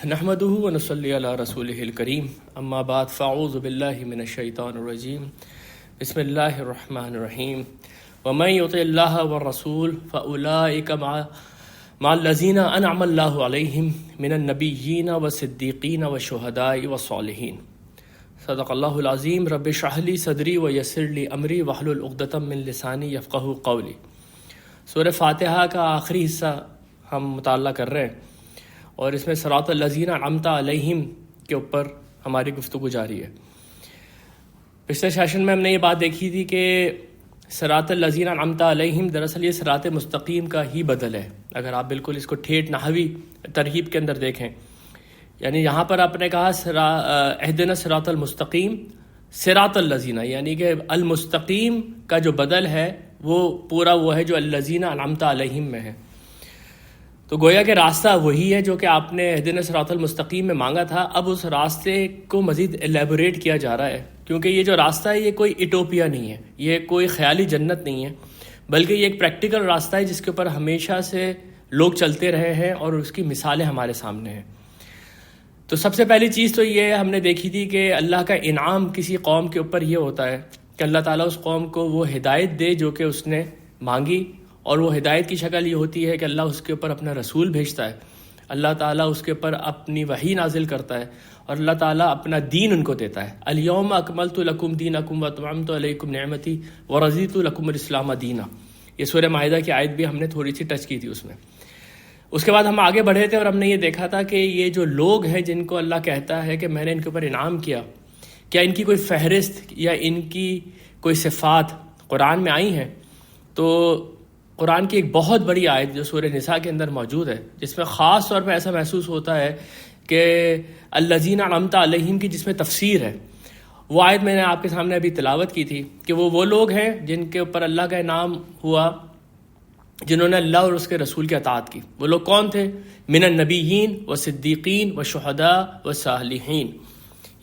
نحمده ونصلي على رسوله الكريم اما بعد فاعوذ بالله من الشيطان الرجيم بسم الله الرحمن الرحيم ومن يطع الله والرسول فاولئك مع الذين انعم الله عليهم من النبيين والصديقين والشهداء والصالحين صدق الله العظيم رب اشرح لي صدري ويسر لي امري واحلل عقدة من لساني يفقهوا قولي۔ سورہ فاتحہ کا آخری حصہ ہم مطالعہ کر رہے ہیں اور اس میں صراط الذین انعمت علیہم کے اوپر ہماری گفتگو جاری ہے۔ پچھلے سیشن میں ہم نے یہ بات دیکھی تھی کہ صراط الذین انعمت علیہم دراصل یہ صراط مستقیم کا ہی بدل ہے، اگر آپ بالکل اس کو ٹھیٹ نحوی ترہیب کے اندر دیکھیں۔ یعنی یہاں پر آپ نے کہا اہدنا صراط المستقیم صراط الذین، یعنی کہ المستقیم کا جو بدل ہے وہ پورا وہ ہے جو الذین انعمت علیہم میں ہے۔ تو گویا کہ راستہ وہی ہے جو کہ آپ نے اہدنا صراط المستقیم میں مانگا تھا، اب اس راستے کو مزید ایلیبوریٹ کیا جا رہا ہے، کیونکہ یہ جو راستہ ہے یہ کوئی ایٹوپیا نہیں ہے، یہ کوئی خیالی جنت نہیں ہے، بلکہ یہ ایک پریکٹیکل راستہ ہے جس کے اوپر ہمیشہ سے لوگ چلتے رہے ہیں اور اس کی مثالیں ہمارے سامنے ہیں۔ تو سب سے پہلی چیز تو یہ ہم نے دیکھی تھی کہ اللہ کا انعام کسی قوم کے اوپر یہ ہوتا ہے کہ اللہ تعالیٰ اس قوم کو وہ ہدایت دے جو کہ اس نے مانگی، اور وہ ہدایت کی شکل یہ ہوتی ہے کہ اللہ اس کے اوپر اپنا رسول بھیجتا ہے، اللہ تعالیٰ اس کے اوپر اپنی وحی نازل کرتا ہے، اور اللہ تعالیٰ اپنا دین ان کو دیتا ہے۔ الیوم اکملت لکم دینکم واتممت علیکم نعمتی ورضیت لکم الاسلام دینا، یہ سورہ مائدہ کی آیت بھی ہم نے تھوڑی سی ٹچ کی تھی اس میں۔ اس کے بعد ہم آگے بڑھے تھے اور ہم نے یہ دیکھا تھا کہ یہ جو لوگ ہیں جن کو اللہ کہتا ہے کہ میں نے ان کے اوپر انعام کیا ان کی کوئی فہرست یا ان کی کوئی صفات قرآن میں آئی ہیں؟ تو قرآن کی ایک بہت بڑی آیت جو سورہ نساء کے اندر موجود ہے، جس میں خاص طور پہ ایسا محسوس ہوتا ہے کہ الذین انعمت علیہم کی جس میں تفسیر ہے، وہ آیت میں نے آپ کے سامنے ابھی تلاوت کی تھی کہ وہ لوگ ہیں جن کے اوپر اللہ کا انعام ہوا جنہوں نے اللہ اور اس کے رسول کی اطاعت کی۔ وہ لوگ کون تھے؟ من النبیین والصدیقین والشہداء والصالحین،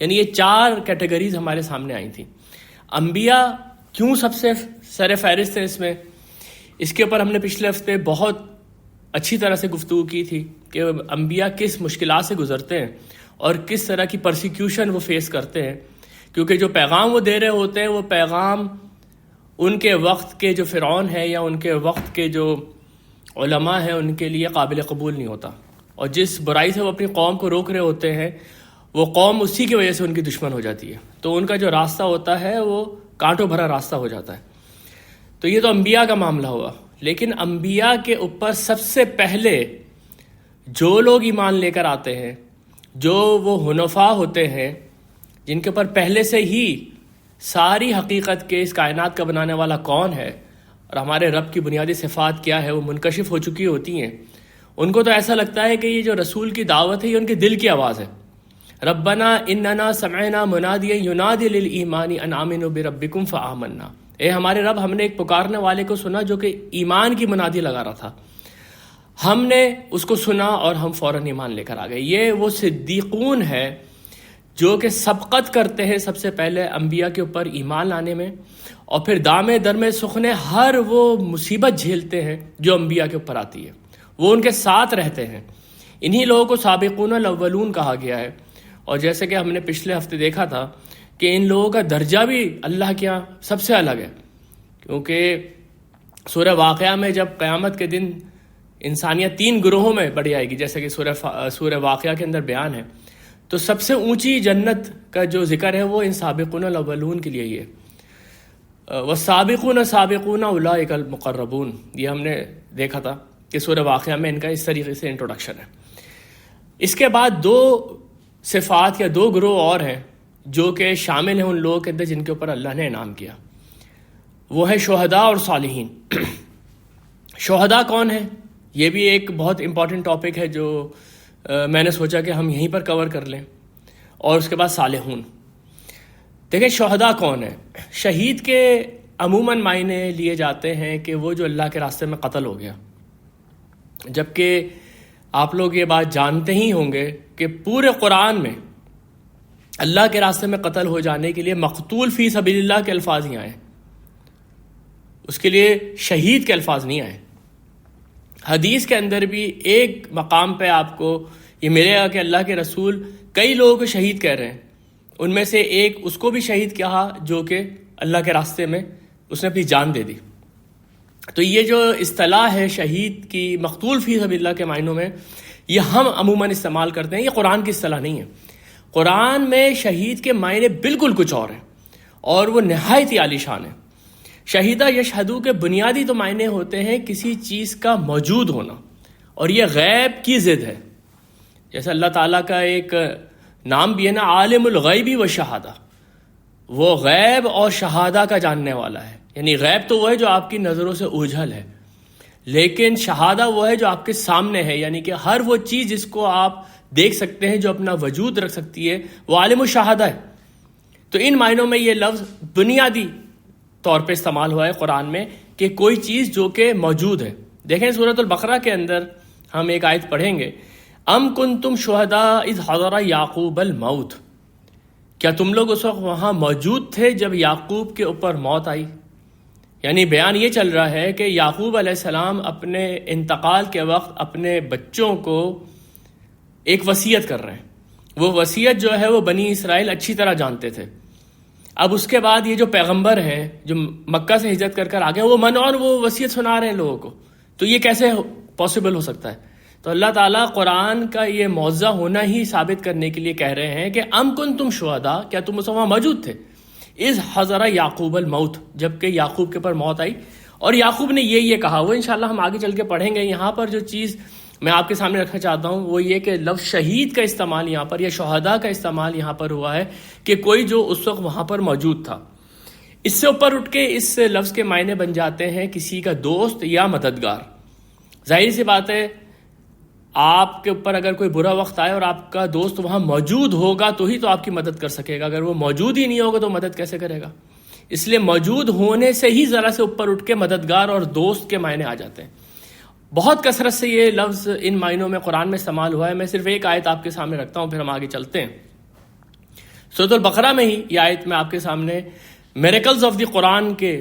یعنی یہ 4 کیٹیگریز ہمارے سامنے آئی تھیں۔ انبیاء کیوں سب سے سر فہرست ہیں اس میں؟ اس کے اوپر ہم نے پچھلے ہفتے بہت اچھی طرح سے گفتگو کی تھی کہ انبیاء کس مشکلات سے گزرتے ہیں اور کس طرح کی پرسیکیوشن وہ فیس کرتے ہیں، کیونکہ جو پیغام وہ دے رہے ہوتے ہیں وہ پیغام ان کے وقت کے جو فرعون ہے یا ان کے وقت کے جو علماء ہیں ان کے لیے قابل قبول نہیں ہوتا، اور جس برائی سے وہ اپنی قوم کو روک رہے ہوتے ہیں وہ قوم اسی کی وجہ سے ان کی دشمن ہو جاتی ہے، تو ان کا جو راستہ ہوتا ہے وہ کانٹوں بھرا راستہ ہو جاتا ہے۔ تو یہ تو انبیاء کا معاملہ ہوا، لیکن انبیاء کے اوپر سب سے پہلے جو لوگ ایمان لے کر آتے ہیں، جو وہ حنفاء ہوتے ہیں، جن کے اوپر پہلے سے ہی ساری حقیقت کے اس کائنات کا بنانے والا کون ہے اور ہمارے رب کی بنیادی صفات کیا ہے وہ منکشف ہو چکی ہوتی ہیں، ان کو تو ایسا لگتا ہے کہ یہ جو رسول کی دعوت ہے یہ ان کے دل کی آواز ہے۔ ربنا اننا سمعنا منادیا ینادی للایمان ان آمنوا بربکم فآمنا، اے ہمارے رب ہم نے ایک پکارنے والے کو سنا جو کہ ایمان کی منادی لگا رہا تھا، ہم نے اس کو سنا اور ہم فوراً ایمان لے کر آ گئے۔ یہ وہ صدیقون ہے جو کہ سبقت کرتے ہیں سب سے پہلے انبیاء کے اوپر ایمان لانے میں، اور پھر دامے درمے سخنے ہر وہ مصیبت جھیلتے ہیں جو انبیاء کے اوپر آتی ہے، وہ ان کے ساتھ رہتے ہیں۔ انہی لوگوں کو سابقون الاولون کہا گیا ہے، اور جیسے کہ ہم نے پچھلے ہفتے دیکھا تھا کہ ان لوگوں کا درجہ بھی اللہ کے یہاں سب سے الگ ہے، کیونکہ سورہ واقعہ میں جب قیامت کے دن انسانیت 3 گروہوں میں بڑھ جائے گی، جیسے کہ سورہ واقعہ کے اندر بیان ہے، تو سب سے اونچی جنت کا جو ذکر ہے وہ ان سابقون الاولون کے لیے ہی ہے۔ والسابقون سابقون اولئک المقربون، یہ ہم نے دیکھا تھا کہ سورہ واقعہ میں ان کا اس طریقے سے انٹروڈکشن ہے۔ اس کے بعد 2 صفات یا 2 گروہ اور ہیں جو کہ شامل ہیں ان لوگوں کے اندر جن کے اوپر اللہ نے انعام کیا، وہ ہے شہداء اور صالحین۔ شہداء کون ہیں؟ یہ بھی ایک بہت امپورٹنٹ ٹاپک ہے جو میں نے سوچا کہ ہم یہیں پر کور کر لیں، اور اس کے بعد صالحون۔ دیکھیں شہداء کون ہے؟ شہید کے عموماً معنی لیے جاتے ہیں کہ وہ جو اللہ کے راستے میں قتل ہو گیا، جبکہ آپ لوگ یہ بات جانتے ہی ہوں گے کہ پورے قرآن میں اللہ کے راستے میں قتل ہو جانے کے لیے مقتول فی سبیل اللہ کے الفاظ ہی آئے، اس کے لیے شہید کے الفاظ نہیں آئے۔ حدیث کے اندر بھی ایک مقام پہ آپ کو یہ ملے گا کہ اللہ کے رسول کئی لوگوں کو شہید کہہ رہے ہیں، ان میں سے ایک اس کو بھی شہید کہا جو کہ اللہ کے راستے میں اس نے اپنی جان دے دی۔ تو یہ جو اصطلاح ہے شہید کی، مقتول فی سبیل اللہ کے معنوں میں، یہ ہم عموماً استعمال کرتے ہیں، یہ قرآن کی اصطلاح نہیں ہے۔ قرآن میں شہید کے معنی بالکل کچھ اور ہیں اور وہ نہایت ہی عالی شان ہے۔ شہیدہ یشہدو کے بنیادی تو معنی ہوتے ہیں کسی چیز کا موجود ہونا، اور یہ غیب کی ضد ہے۔ جیسے اللہ تعالیٰ کا ایک نام بھی ہے نا، عالم الغیبی و شہادہ، وہ غیب اور شہادہ کا جاننے والا ہے۔ یعنی غیب تو وہ ہے جو آپ کی نظروں سے اوجھل ہے، لیکن شہادہ وہ ہے جو آپ کے سامنے ہے، یعنی کہ ہر وہ چیز جس کو آپ دیکھ سکتے ہیں، جو اپنا وجود رکھ سکتی ہے، وہ عالم الشہادہ ہے۔ تو ان معنوں میں یہ لفظ بنیادی طور پہ استعمال ہوا ہے قرآن میں کہ کوئی چیز جو کہ موجود ہے۔ دیکھیں سورۃ البقرہ کے اندر ہم ایک آیت پڑھیں گے، ام کنتم شہداء اذ حضر یعقوب الموت، کیا تم لوگ اس وقت وہاں موجود تھے جب یعقوب کے اوپر موت آئی؟ یعنی بیان یہ چل رہا ہے کہ یعقوب علیہ السلام اپنے انتقال کے وقت اپنے بچوں کو ایک وصیت کر رہے ہیں۔ وہ وصیت جو ہے وہ بنی اسرائیل اچھی طرح جانتے تھے۔ اب اس کے بعد یہ جو پیغمبر ہیں جو مکہ سے ہجرت کر آ گئے، وہ منعون وہ وصیت سنا رہے ہیں لوگوں کو، تو یہ کیسے پاسبل ہو سکتا ہے؟ تو اللہ تعالیٰ قرآن کا یہ معجزہ ہونا ہی ثابت کرنے کے لیے کہہ رہے ہیں کہ ام کنتم شہداء، کیا تم اس وہاں موجود تھے، اذ حضر یعقوب الموت، جب کہ یعقوب کے اوپر موت آئی۔ اور یعقوب نے یہ کہا، وہ انشاءاللہ ہم آگے چل کے پڑھیں گے۔ یہاں پر جو چیز میں آپ کے سامنے رکھنا چاہتا ہوں وہ یہ کہ لفظ شہید کا استعمال یہاں پر یا شہداء کا استعمال یہاں پر ہوا ہے کہ کوئی جو اس وقت وہاں پر موجود تھا۔ اس سے اوپر اٹھ کے اس لفظ کے معنی بن جاتے ہیں کسی کا دوست یا مددگار۔ ظاہر سی بات ہے، آپ کے اوپر اگر کوئی برا وقت آئے اور آپ کا دوست وہاں موجود ہوگا تو ہی تو آپ کی مدد کر سکے گا، اگر وہ موجود ہی نہیں ہوگا تو مدد کیسے کرے گا؟ اس لیے موجود ہونے سے ہی ذرا سے اوپر اٹھ کے مددگار اور دوست کے معنی آ جاتے ہیں۔ بہت کثرت سے یہ لفظ ان معنوں میں قرآن میں استعمال ہوا ہے۔ میں صرف ایک آیت آپ کے سامنے رکھتا ہوں، پھر ہم آگے چلتے ہیں۔ سورۃ البقرہ میں ہی یہ آیت میں آپ کے سامنے میریکلز آف دی قرآن کے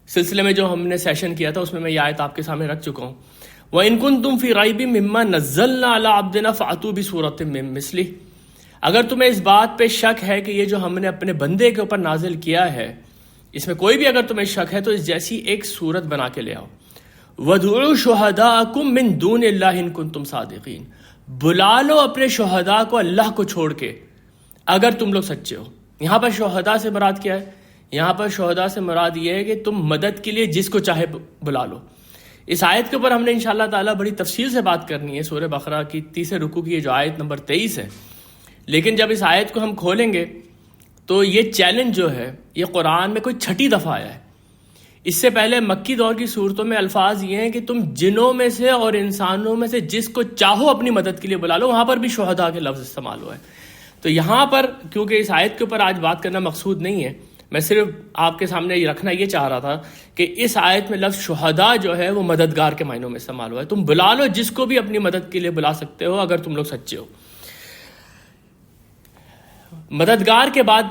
سلسلے میں جو ہم نے سیشن کیا تھا اس میں یہ آیت آپ کے سامنے رکھ چکا ہوں۔ وَإِن كُنتُمْ فِي رَيْبٍ مِّمَّا نَزَّلْنَا عَلَىٰ عَبْدِنَا فَأْتُوا بِسُورَةٍ مِّن مِّثْلِهِ، اگر تمہیں اس بات پہ شک ہے کہ یہ جو ہم نے اپنے بندے کے اوپر نازل کیا ہے، اس میں کوئی بھی اگر تمہیں شک ہے تو اس جیسی ایک صورت بنا کے لے آؤ۔ وَادْعُوا شُهَدَاءَكُم مِّن دُونِ اللَّهِ إِن كُنتُمْ صَادِقِينَ، بلا لو اپنے شہداء کو اللہ کو چھوڑ کے اگر تم لوگ سچے ہو۔ یہاں پر شہداء سے مراد کیا ہے؟ یہاں پر شہداء سے مراد یہ ہے کہ تم مدد کے لیے جس کو چاہے بلا لو۔ اس آیت کے اوپر ہم نے انشاءاللہ تعالیٰ بڑی تفصیل سے بات کرنی ہے، سورہ بقرہ کی 30 رکوع کی یہ جو آیت نمبر 23 ہے۔ لیکن جب اس آیت کو ہم کھولیں گے تو یہ چیلنج جو ہے یہ قرآن میں کوئی چھٹی دفعہ آیا ہے۔ اس سے پہلے مکی دور کی صورتوں میں الفاظ یہ ہیں کہ تم جنوں میں سے اور انسانوں میں سے جس کو چاہو اپنی مدد کے لیے بلا لو، وہاں پر بھی شہداء کے لفظ استعمال ہوا ہے۔ تو یہاں پر کیونکہ اس آیت کے اوپر آج بات کرنا مقصود نہیں ہے، میں صرف آپ کے سامنے یہ رکھنا یہ چاہ رہا تھا کہ اس آیت میں لفظ شہداء جو ہے وہ مددگار کے معنوں میں استعمال ہوا ہے۔ تم بلا لو جس کو بھی اپنی مدد کے لیے بلا سکتے ہو اگر تم لوگ سچے ہو۔ مددگار کے بعد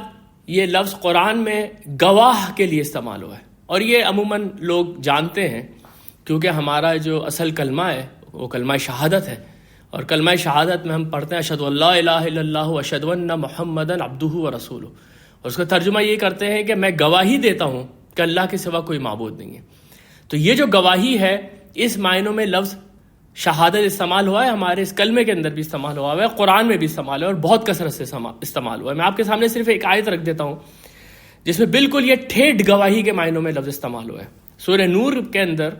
یہ لفظ قرآن میں گواہ کے لیے استعمال ہوا ہے، اور یہ عموماً لوگ جانتے ہیں کیونکہ ہمارا جو اصل کلمہ ہے وہ کلمہ شہادت ہے، اور کلمہ شہادت میں ہم پڑھتے ہیں اشہد ان لا الہ الا اللہ واشہد ان محمدًا عبدہ ورسولہ، اور اس کا ترجمہ یہ کرتے ہیں کہ میں گواہی دیتا ہوں کہ اللہ کے سوا کوئی معبود نہیں ہے۔ تو یہ جو گواہی ہے اس معنوں میں لفظ شہادت استعمال ہوا ہے، ہمارے اس کلمے کے اندر بھی استعمال ہوا ہے، قرآن میں بھی استعمال ہے اور بہت کثرت سے استعمال ہوا ہے۔ میں آپ کے سامنے صرف ایک آیت رکھ دیتا ہوں جس میں بالکل یہ ٹھیٹ گواہی کے معنوں میں لفظ استعمال ہوا ہے۔ سورہ نور کے اندر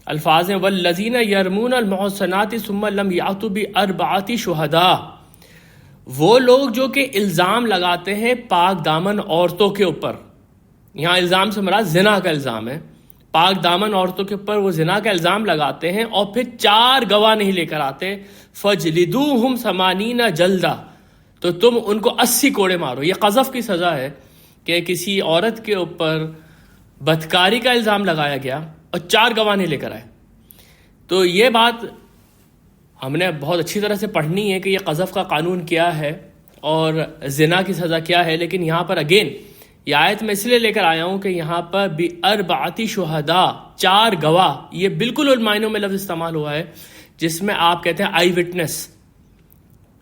الفاظ ہیں والذین یرمون المحصنات ثم لم یأتوا بأربعۃ شہداء، وہ لوگ جو کہ الزام لگاتے ہیں پاک دامن عورتوں کے اوپر، یہاں الزام سے مراد زنا کا الزام ہے، پاک دامن عورتوں کے اوپر وہ زنا کا الزام لگاتے ہیں اور پھر 4 گواہ نہیں لے کر آتے، فجلدوہم 80 جلدہ، تو تم ان کو 80 کوڑے مارو۔ یہ قذف کی سزا ہے کہ کسی عورت کے اوپر بدکاری کا الزام لگایا گیا اور 4 گواہ نہیں لے کر آئے۔ تو یہ بات ہم نے بہت اچھی طرح سے پڑھنی ہے کہ یہ قذف کا قانون کیا ہے اور زنا کی سزا کیا ہے، لیکن یہاں پر اگین یہ آیت میں اس لیے لے کر آیا ہوں کہ یہاں پر بِأَرْبَعَةِ شُهَدَاء، 4 گواہ، یہ بالکل ان معنوں میں لفظ استعمال ہوا ہے جس میں آپ کہتے ہیں آئی وٹنس،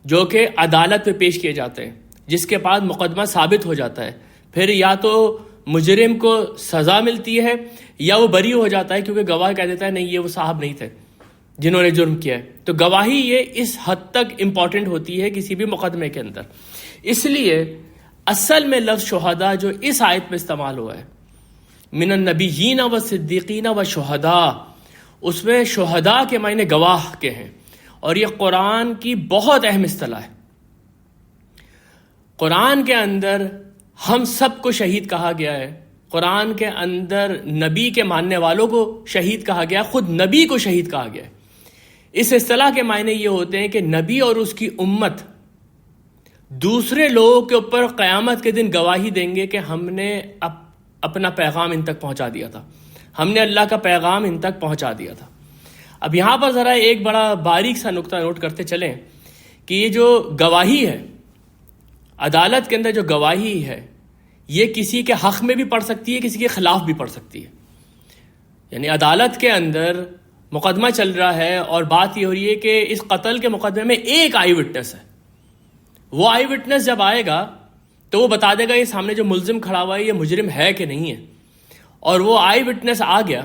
جو کہ عدالت میں پیش کیے جاتے ہیں، جس کے بعد مقدمہ ثابت ہو جاتا ہے، پھر یا تو مجرم کو سزا ملتی ہے یا وہ بری ہو جاتا ہے، کیونکہ گواہ کہہ دیتا ہے نہیں یہ وہ صاحب نہیں تھے جنہوں نے جرم کیا ہے. تو گواہی یہ اس حد تک امپورٹنٹ ہوتی ہے کسی بھی مقدمے کے اندر. اس لیے اصل میں لفظ شہداء جو اس آیت میں استعمال ہوا ہے، من النبیین و صدیقین و شہداء، اس میں شہداء کے معنی گواہ کے ہیں، اور یہ قرآن کی بہت اہم اصطلاح ہے. قرآن کے اندر ہم سب کو شہید کہا گیا ہے، قرآن کے اندر نبی کے ماننے والوں کو شہید کہا گیا، خود نبی کو شہید کہا گیا ہے. اس اصطلاح کے معنی یہ ہوتے ہیں کہ نبی اور اس کی امت دوسرے لوگوں کے اوپر قیامت کے دن گواہی دیں گے کہ ہم نے اپنا پیغام ان تک پہنچا دیا تھا، ہم نے اللہ کا پیغام ان تک پہنچا دیا تھا. اب یہاں پر ذرا ایک بڑا باریک سا نقطہ نوٹ کرتے چلیں کہ یہ جو گواہی ہے، عدالت کے اندر جو گواہی ہے، یہ کسی کے حق میں بھی پڑ سکتی ہے، کسی کے خلاف بھی پڑ سکتی ہے. یعنی عدالت کے اندر مقدمہ چل رہا ہے اور بات یہ ہو رہی ہے کہ اس قتل کے مقدمے میں ایک آئی وٹنس ہے. وہ آئی وٹنس جب آئے گا تو وہ بتا دے گا یہ سامنے جو ملزم کھڑا ہوا ہے یہ مجرم ہے کہ نہیں ہے. اور وہ آئی وٹنس آ گیا،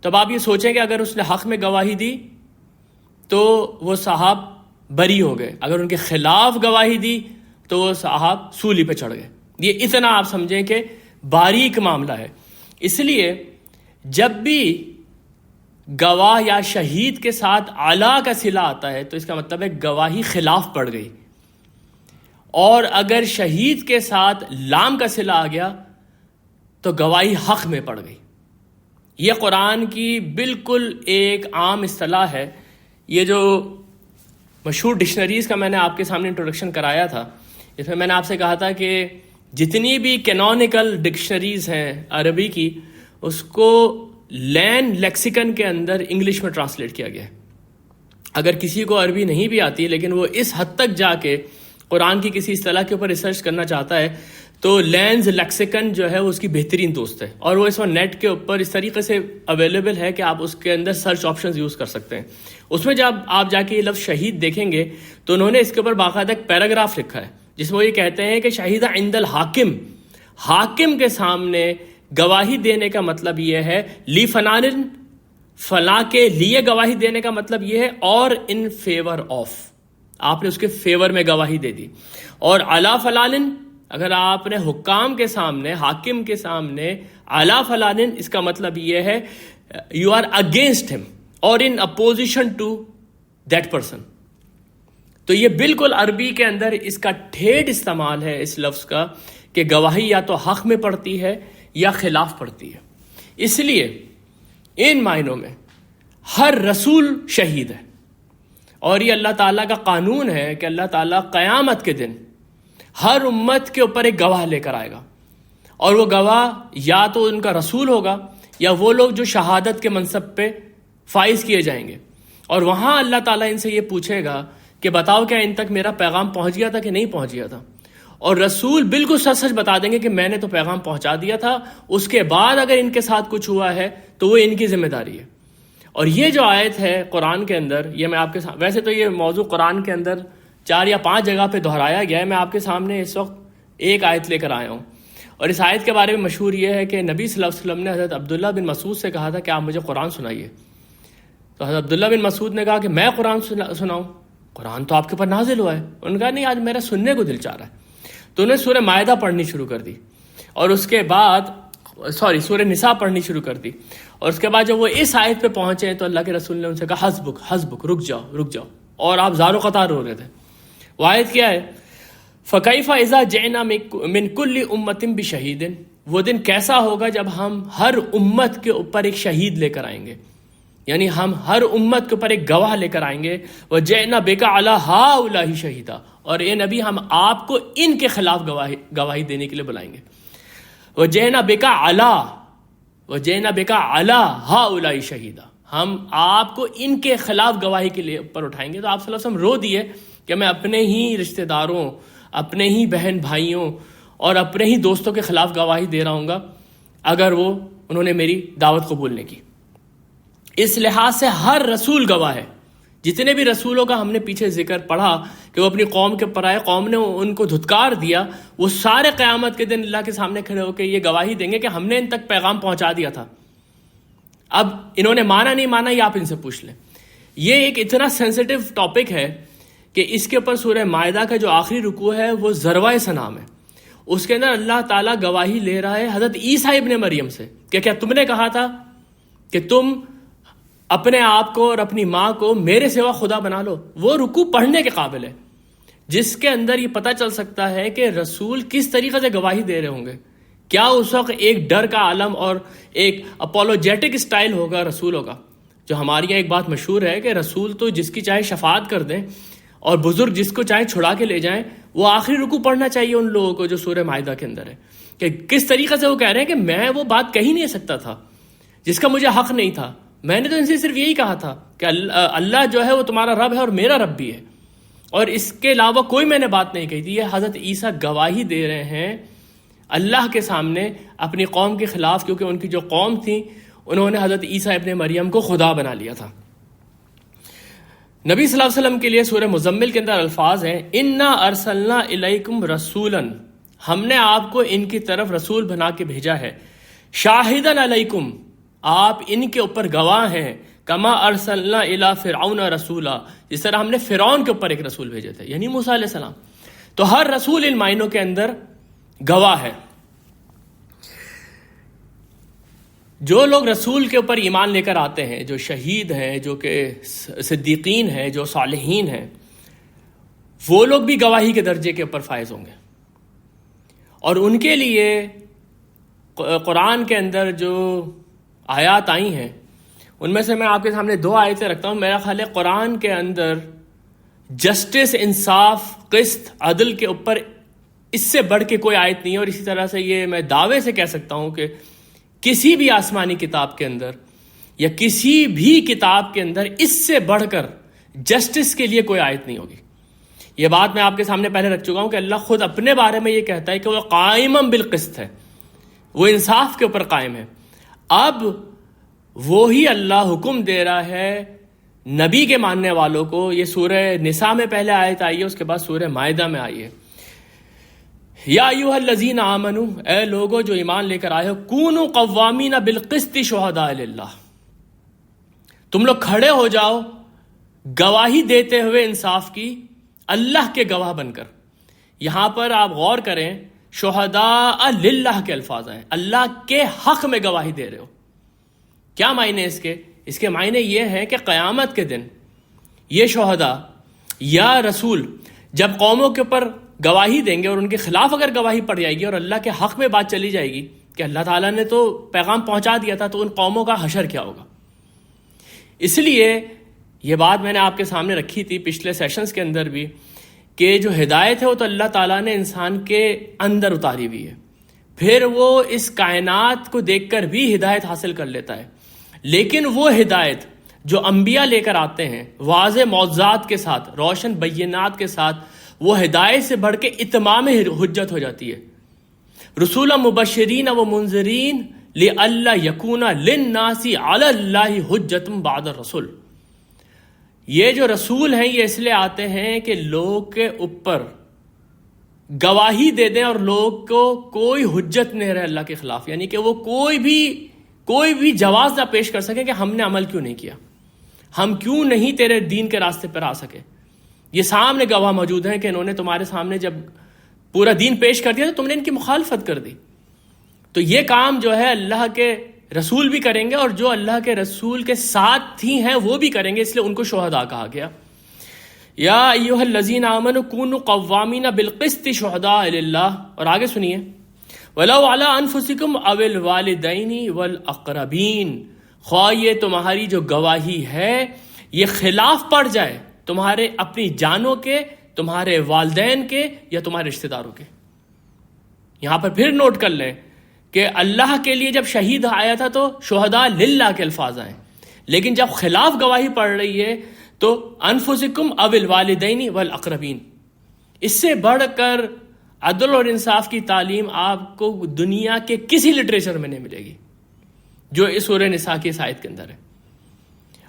تب آپ یہ سوچیں کہ اگر اس نے حق میں گواہی دی تو وہ صاحب بری ہو گئے، اگر ان کے خلاف گواہی دی تو وہ صاحب سولی پہ چڑھ گئے. یہ اتنا آپ سمجھیں کہ باریک معاملہ ہے. اس لیے جب بھی گواہ یا شہید کے ساتھ اعلیٰ کا صلہ آتا ہے تو اس کا مطلب ہے گواہی خلاف پڑ گئی، اور اگر شہید کے ساتھ لام کا صلہ آ گیا تو گواہی حق میں پڑ گئی. یہ قرآن کی بالکل ایک عام اصطلاح ہے. یہ جو مشہور ڈکشنریز کا میں نے آپ کے سامنے انٹروڈکشن کرایا تھا، اس میں نے آپ سے کہا تھا کہ جتنی بھی کینونیکل ڈکشنریز ہیں عربی کی، اس کو لین لیکسیکن کے اندر انگلش میں ٹرانسلیٹ کیا گیا ہے. اگر کسی کو عربی نہیں بھی آتی لیکن وہ اس حد تک جا کے قرآن کی کسی اصطلاح کے اوپر ریسرچ کرنا چاہتا ہے تو لینز لیکسیکن جو ہے وہ اس کی بہترین دوست ہے، اور وہ اس وقت نیٹ کے اوپر اس طریقے سے اویلیبل ہے کہ آپ اس کے اندر سرچ آپشنز یوز کر سکتے ہیں. اس میں جب آپ جا کے یہ لفظ شہید دیکھیں گے تو انہوں نے اس کے اوپر باقاعدہ ایک پیراگراف لکھا ہے جس میں وہ یہ کہتے ہیں کہ شہید عند الحاکم، حاکم کے سامنے گواہی دینے کا مطلب یہ ہے لی فلان، فلاں کے لیے گواہی دینے کا مطلب یہ ہے اور ان فیور آف، آپ نے اس کے فیور میں گواہی دے دی. اور علی فلان، اگر آپ نے حکام کے سامنے، حاکم کے سامنے علی فلان، اس کا مطلب یہ ہے یو آر اگینسٹ ہم اور in opposition to that person. تو یہ بالکل عربی کے اندر اس کا ٹھیٹ استعمال ہے اس لفظ کا کہ گواہی یا تو حق میں پڑتی ہے یا خلاف پڑتی ہے. اس لیے ان معنوں میں ہر رسول شہید ہے، اور یہ اللہ تعالیٰ کا قانون ہے کہ اللہ تعالیٰ قیامت کے دن ہر امت کے اوپر ایک گواہ لے کر آئے گا، اور وہ گواہ یا تو ان کا رسول ہوگا یا وہ لوگ جو شہادت کے منصب پہ فائز کیے جائیں گے. اور وہاں اللہ تعالیٰ ان سے یہ پوچھے گا کہ بتاؤ کیا ان تک میرا پیغام پہنچ گیا تھا کہ نہیں پہنچ گیا تھا. اور رسول بالکل سچ سچ بتا دیں گے کہ میں نے تو پیغام پہنچا دیا تھا، اس کے بعد اگر ان کے ساتھ کچھ ہوا ہے تو وہ ان کی ذمہ داری ہے. اور یہ جو آیت ہے قرآن کے اندر، یہ میں آپ کے سامنے، ویسے تو یہ موضوع قرآن کے اندر 4 یا 5 جگہ پہ دہرایا گیا ہے، میں آپ کے سامنے اس وقت ایک آیت لے کر آیا ہوں. اور اس آیت کے بارے میں مشہور یہ ہے کہ نبی صلی اللہ علیہ وسلم نے حضرت عبداللہ بن مسعود سے کہا تھا کہ آپ مجھے قرآن سنائیے. تو حضرت عبداللہ بن مسعود نے کہا کہ میں قرآن سناؤں؟ قرآن تو آپ کے اوپر نازل ہوا ہے. انہوں نے کہا نہیں، آج میرا سننے کو دل چاہ رہا ہے. تو انہوں نے سورہ مائدہ پڑھنی شروع کر دی، اور اس کے بعد سورہ نساء پڑھنی شروع کر دی. اور اس کے بعد جب وہ اس آیت پہ پہنچے تو اللہ کے رسول نے ان سے کہا حسبک، رک جاؤ. اور آپ زار و قطار ہو رہے تھے. وہ آیت کیا ہے؟ فَكَيْفَ إِذَا جِئْنَا مِن كُلِّ أُمَّةٍ بِشَهِيدٍ، وہ دن کیسا ہوگا جب ہم ہر امت کے اوپر ایک شہید لے کر آئیں گے، یعنی ہم ہر امت کے اوپر ایک گواہ لے کر آئیں گے. وَجِئْنَا بِكَ عَلَىٰ هَٰؤُلَاءِ شَهِيدًا، اور اے نبی ہم آپ کو ان کے خلاف گواہی دینے کے لیے بلائیں گے. وَجِئْنَا بِكَ عَلَىٰ هَٰؤُلَاءِ شَهِيدًا، ہم آپ کو ان کے خلاف گواہی کے لیے اوپر اٹھائیں گے. تو آپ صلی اللہ علیہ وسلم رو دیے کہ میں اپنے ہی رشتہ داروں، اپنے ہی بہن بھائیوں اور اپنے ہی دوستوں کے خلاف گواہی دے رہا ہوں گا اگر انہوں نے میری دعوت قبول نہیں کی. اس لحاظ سے ہر رسول گواہ ہے جتنے بھی رسولوں کا ہم نے پیچھے ذکر پڑھا کہ وہ اپنی قوم کے اوپر آئے، قوم نے ان کو دھتکار دیا، وہ سارے قیامت کے دن اللہ کے سامنے کھڑے ہو کے یہ گواہی دیں گے کہ ہم نے ان تک پیغام پہنچا دیا تھا، اب انہوں نے مانا نہیں مانا یہ آپ ان سے پوچھ لیں۔ یہ ایک اتنا سینسٹیو ٹاپک ہے کہ اس کے اوپر سورہ مائدہ کا جو آخری رکوع ہے وہ ذروۂ سنام ہے، اس کے اندر اللہ تعالیٰ گواہی لے رہا ہے حضرت عیسیٰ ابن مریم سے کہ کیا تم نے کہا تھا کہ تم اپنے آپ کو اور اپنی ماں کو میرے سوا خدا بنا لو؟ وہ رکوع پڑھنے کے قابل ہے، جس کے اندر یہ پتہ چل سکتا ہے کہ رسول کس طریقے سے گواہی دے رہے ہوں گے۔ کیا اس وقت ایک ڈر کا عالم اور ایک اپولوجیٹک سٹائل ہوگا رسولوں کا؟ جو ہمارے یہاں ایک بات مشہور ہے کہ رسول تو جس کی چاہے شفاعت کر دیں اور بزرگ جس کو چاہے چھڑا کے لے جائیں، وہ آخری رکوع پڑھنا چاہیے ان لوگوں کو جو سورہ مائدہ کے اندر ہے، کہ کس طریقے سے وہ کہہ رہے ہیں کہ میں وہ بات کہی نہیں سکتا تھا جس کا مجھے حق نہیں تھا، میں نے تو ان سے صرف یہی کہا تھا کہ اللہ جو ہے وہ تمہارا رب ہے اور میرا رب بھی ہے، اور اس کے علاوہ کوئی میں نے بات نہیں کہی تھی۔ یہ حضرت عیسیٰ گواہی دے رہے ہیں اللہ کے سامنے اپنی قوم کے خلاف، کیونکہ ان کی جو قوم تھی انہوں نے حضرت عیسیٰ ابن مریم کو خدا بنا لیا تھا۔ نبی صلی اللہ علیہ وسلم کے لیے سورہ مزمل کے اندر الفاظ ہیں انا ارسلنا الیکم رسولا، ہم نے آپ کو ان کی طرف رسول بنا کے بھیجا ہے، شاہدن علیکم، آپ ان کے اوپر گواہ ہیں، کما ارسلنا الی فرعون رسولا، جس طرح ہم نے فرعون کے اوپر ایک رسول بھیجے تھے، یعنی موسیٰ علیہ السلام۔ تو ہر رسول ان معنوں کے اندر گواہ ہے۔ جو لوگ رسول کے اوپر ایمان لے کر آتے ہیں، جو شہید ہیں، جو کہ صدیقین ہیں، جو صالحین ہیں، وہ لوگ بھی گواہی کے درجے کے اوپر فائز ہوں گے، اور ان کے لیے قرآن کے اندر جو آیات آئی ہیں ان میں سے میں آپ کے سامنے 2 آیتیں رکھتا ہوں۔ میرا خیال ہے قرآن کے اندر جسٹس، انصاف، قسط، عدل کے اوپر اس سے بڑھ کے کوئی آیت نہیں ہے، اور اسی طرح سے یہ میں دعوے سے کہہ سکتا ہوں کہ کسی بھی آسمانی کتاب کے اندر یا کسی بھی کتاب کے اندر اس سے بڑھ کر جسٹس کے لیے کوئی آیت نہیں ہوگی۔ یہ بات میں آپ کے سامنے پہلے رکھ چکا ہوں کہ اللہ خود اپنے بارے میں یہ کہتا ہے کہ وہ قائم بالقسط ہے، وہ انصاف کے اوپر قائم ہے۔ اب وہی اللہ حکم دے رہا ہے نبی کے ماننے والوں کو۔ یہ سورہ نساء میں پہلے آیت آئی ہے، اس کے بعد سورہ مائدہ میں آئی ہے، یا ایھا الذین آمنو، اے لوگو جو ایمان لے کر آئے ہو، کونوا قوامین بالقسط شہداء للہ، تم لوگ کھڑے ہو جاؤ گواہی دیتے ہوئے انصاف کی، اللہ کے گواہ بن کر۔ یہاں پر آپ غور کریں، شہداء للہ کے الفاظ ہیں، اللہ کے حق میں گواہی دے رہے ہو۔ کیا معنی اس کے معنی یہ ہے کہ قیامت کے دن یہ شہداء یا رسول جب قوموں کے اوپر گواہی دیں گے اور ان کے خلاف اگر گواہی پڑ جائے گی اور اللہ کے حق میں بات چلی جائے گی کہ اللہ تعالیٰ نے تو پیغام پہنچا دیا تھا، تو ان قوموں کا حشر کیا ہوگا؟ اس لیے یہ بات میں نے آپ کے سامنے رکھی تھی پچھلے سیشنز کے اندر بھی کہ جو ہدایت ہے وہ تو اللہ تعالیٰ نے انسان کے اندر اتاری ہوئی ہے، پھر وہ اس کائنات کو دیکھ کر بھی ہدایت حاصل کر لیتا ہے، لیکن وہ ہدایت جو انبیاء لے کر آتے ہیں واضح معجزات کے ساتھ، روشن بینات کے ساتھ، وہ ہدایت سے بڑھ کے اتمام حجت ہو جاتی ہے۔ رسولا مبشرین و منذرین لئلا یکون للناس علی اللہ حجت بعد الرسول، یہ جو رسول ہیں یہ اس لیے آتے ہیں کہ لوگ کے اوپر گواہی دے دیں اور لوگ کو کوئی حجت نہیں رہے اللہ کے خلاف، یعنی کہ وہ کوئی بھی جواز نہ پیش کر سکے کہ ہم نے عمل کیوں نہیں کیا، ہم کیوں نہیں تیرے دین کے راستے پر آ سکے۔ یہ سامنے گواہ موجود ہیں کہ انہوں نے تمہارے سامنے جب پورا دین پیش کر دیا تو تم نے ان کی مخالفت کر دی۔ تو یہ کام جو ہے اللہ کے رسول بھی کریں گے، اور جو اللہ کے رسول کے ساتھ ہی ہیں وہ بھی کریں گے، اس لیے ان کو شہداء کہا گیا۔ یا ایھا الذین آمنوا کونوا قوامین بالقسط شہداء للہ، اور آگے سنیے، وَلَوْ عَلَىٰ أَنفُسِكُمْ أَوِ الْوَالِدَيْنِ وَالْأَقْرَبِينَ، خواہ یہ تمہاری جو گواہی ہے یہ خلاف پڑ جائے تمہارے اپنی جانوں کے، تمہارے والدین کے یا تمہارے رشتہ داروں کے۔ یہاں پر پھر نوٹ کر لیں کہ اللہ کے لیے جب شہید آیا تھا تو شہداء للہ کے الفاظ آئے، لیکن جب خلاف گواہی پڑ رہی ہے تو انفسکم او الوالدین والاقربین۔ اس سے بڑھ کر عدل اور انصاف کی تعلیم آپ کو دنیا کے کسی لٹریچر میں نہیں ملے گی جو اس سورہ نساء کی آیت کے اندر ہے۔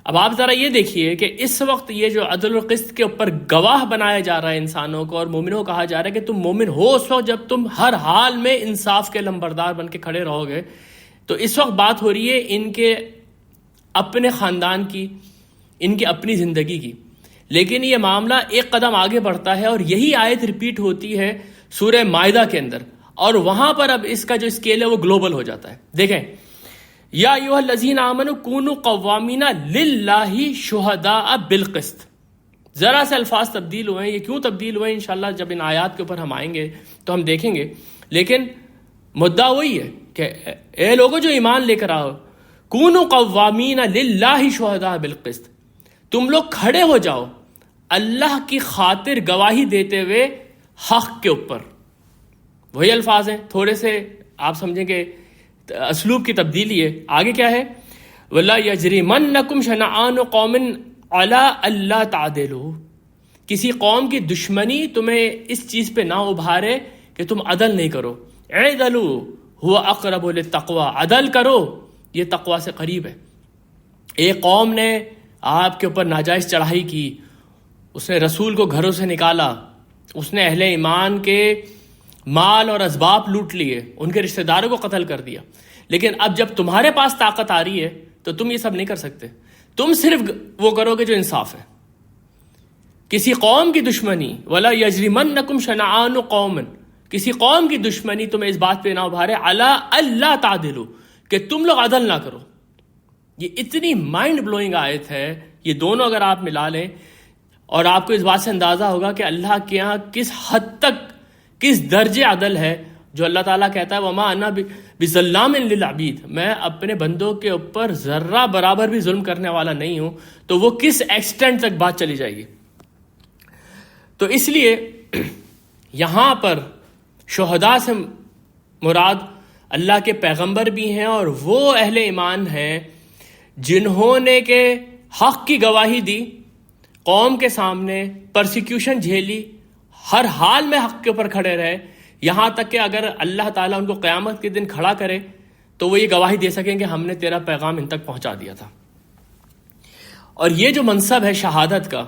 اب آپ ذرا یہ دیکھیے کہ اس وقت یہ جو عدل و قسط کے اوپر گواہ بنایا جا رہا ہے انسانوں کو اور مومنوں کو کہا جا رہا ہے کہ تم مومن ہو اس وقت جب تم ہر حال میں انصاف کے لمبردار بن کے کھڑے رہو گے. تو اس وقت بات ہو رہی ہے ان کے اپنے خاندان کی، ان کی اپنی زندگی کی. لیکن یہ معاملہ ایک قدم آگے بڑھتا ہے اور یہی آیت ریپیٹ ہوتی ہے سورہ مائدہ کے اندر، اور وہاں پر اب اس کا جو اسکیل ہے وہ گلوبل ہو جاتا ہے. دیکھیں، یا ایھا الذین آمنوا کونوا قوامین للہ شہداء بالقسط. ذرا سے الفاظ تبدیل ہوئے ہیں. یہ کیوں تبدیل ہوئے ہیں انشاءاللہ جب ان آیات کے اوپر ہم آئیں گے تو ہم دیکھیں گے. لیکن مدعا وہی ہے کہ اے لوگوں جو ایمان لے کر آؤ، کونوا قوامین للہ شہداء بالقسط، تم لوگ کھڑے ہو جاؤ اللہ کی خاطر گواہی دیتے ہوئے حق کے اوپر. وہی الفاظ ہیں، تھوڑے سے آپ سمجھیں کہ اسلوب کی تبدیلی ہے. آگے کیا ہے؟ وَلَا يَجْرِمَنَّكُمْ شَنَآنُ قَوْمٍ عَلَىٰ أَلَّا تَعْدِلُوا. کسی قوم کی دشمنی تمہیں اس چیز پہ نہ ابھارے کہ تم عدل نہیں کرو. اعدلوا هو اقرب للتقوى، عدل کرو، یہ تقوی سے قریب ہے. ایک قوم نے آپ کے اوپر ناجائز چڑھائی کی، اس نے رسول کو گھروں سے نکالا، اس نے اہل ایمان کے مال اور اسباب لوٹ لیے، ان کے رشتہ داروں کو قتل کر دیا. لیکن اب جب تمہارے پاس طاقت آ رہی ہے تو تم یہ سب نہیں کر سکتے. تم صرف وہ کرو گے جو انصاف ہے. کسی قوم کی دشمنی، ولا یجرمنکم شنآن قوم، کسی قوم کی دشمنی تمہیں اس بات پہ نہ ابھارے علی اللہ تعدلوا، کہ تم لوگ عدل نہ کرو. یہ اتنی مائنڈ بلوئنگ آیت ہے. یہ دونوں اگر آپ ملا لیں اور آپ کو اس بات سے اندازہ ہوگا کہ اللہ کے یہاں کس حد تک، کس درجے عدل ہے. جو اللہ تعالیٰ کہتا ہے وما انا بظلام للعبید، میں اپنے بندوں کے اوپر ذرہ برابر بھی ظلم کرنے والا نہیں ہوں، تو وہ کس ایکسٹینٹ تک بات چلی جائے گی. تو اس لیے یہاں پر شہداء سے مراد اللہ کے پیغمبر بھی ہیں اور وہ اہل ایمان ہیں جنہوں نے کہ حق کی گواہی دی، قوم کے سامنے پرسیکیوشن جھیلی، ہر حال میں حق کے اوپر کھڑے رہے، یہاں تک کہ اگر اللہ تعالیٰ ان کو قیامت کے دن کھڑا کرے تو وہ یہ گواہی دے سکیں کہ ہم نے تیرا پیغام ان تک پہنچا دیا تھا. اور یہ جو منصب ہے شہادت کا،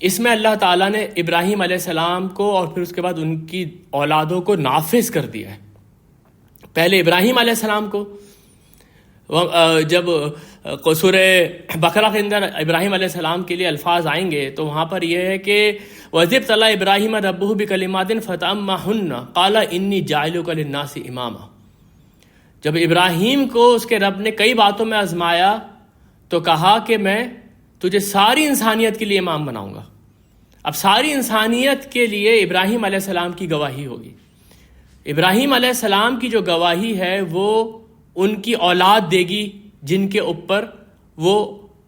اس میں اللہ تعالیٰ نے ابراہیم علیہ السلام کو اور پھر اس کے بعد ان کی اولادوں کو نافذ کر دیا ہے. پہلے ابراہیم علیہ السلام کو جب سورہ بقرہ کے اندر ابراہیم علیہ السلام کے لیے الفاظ آئیں گے تو وہاں پر یہ ہے کہ وَإِذِ ابْتَلَىٰ إِبْرَاهِيمَ رَبُّهُ بِكَلِمَاتٍ فَأَتَمَّهُنَّ قَالَ إِنِّي جَاعِلُكَ لِلنَّاسِ إِمَامًا. جب ابراہیم کو اس کے رب نے کئی باتوں میں آزمایا تو کہا کہ میں تجھے ساری انسانیت کے لیے امام بناؤں گا. اب ساری انسانیت کے لیے ابراہیم علیہ السلام کی گواہی ہوگی. ابراہیم علیہ السلام کی جو گواہی ہے وہ ان کی اولاد دے گی جن کے اوپر وہ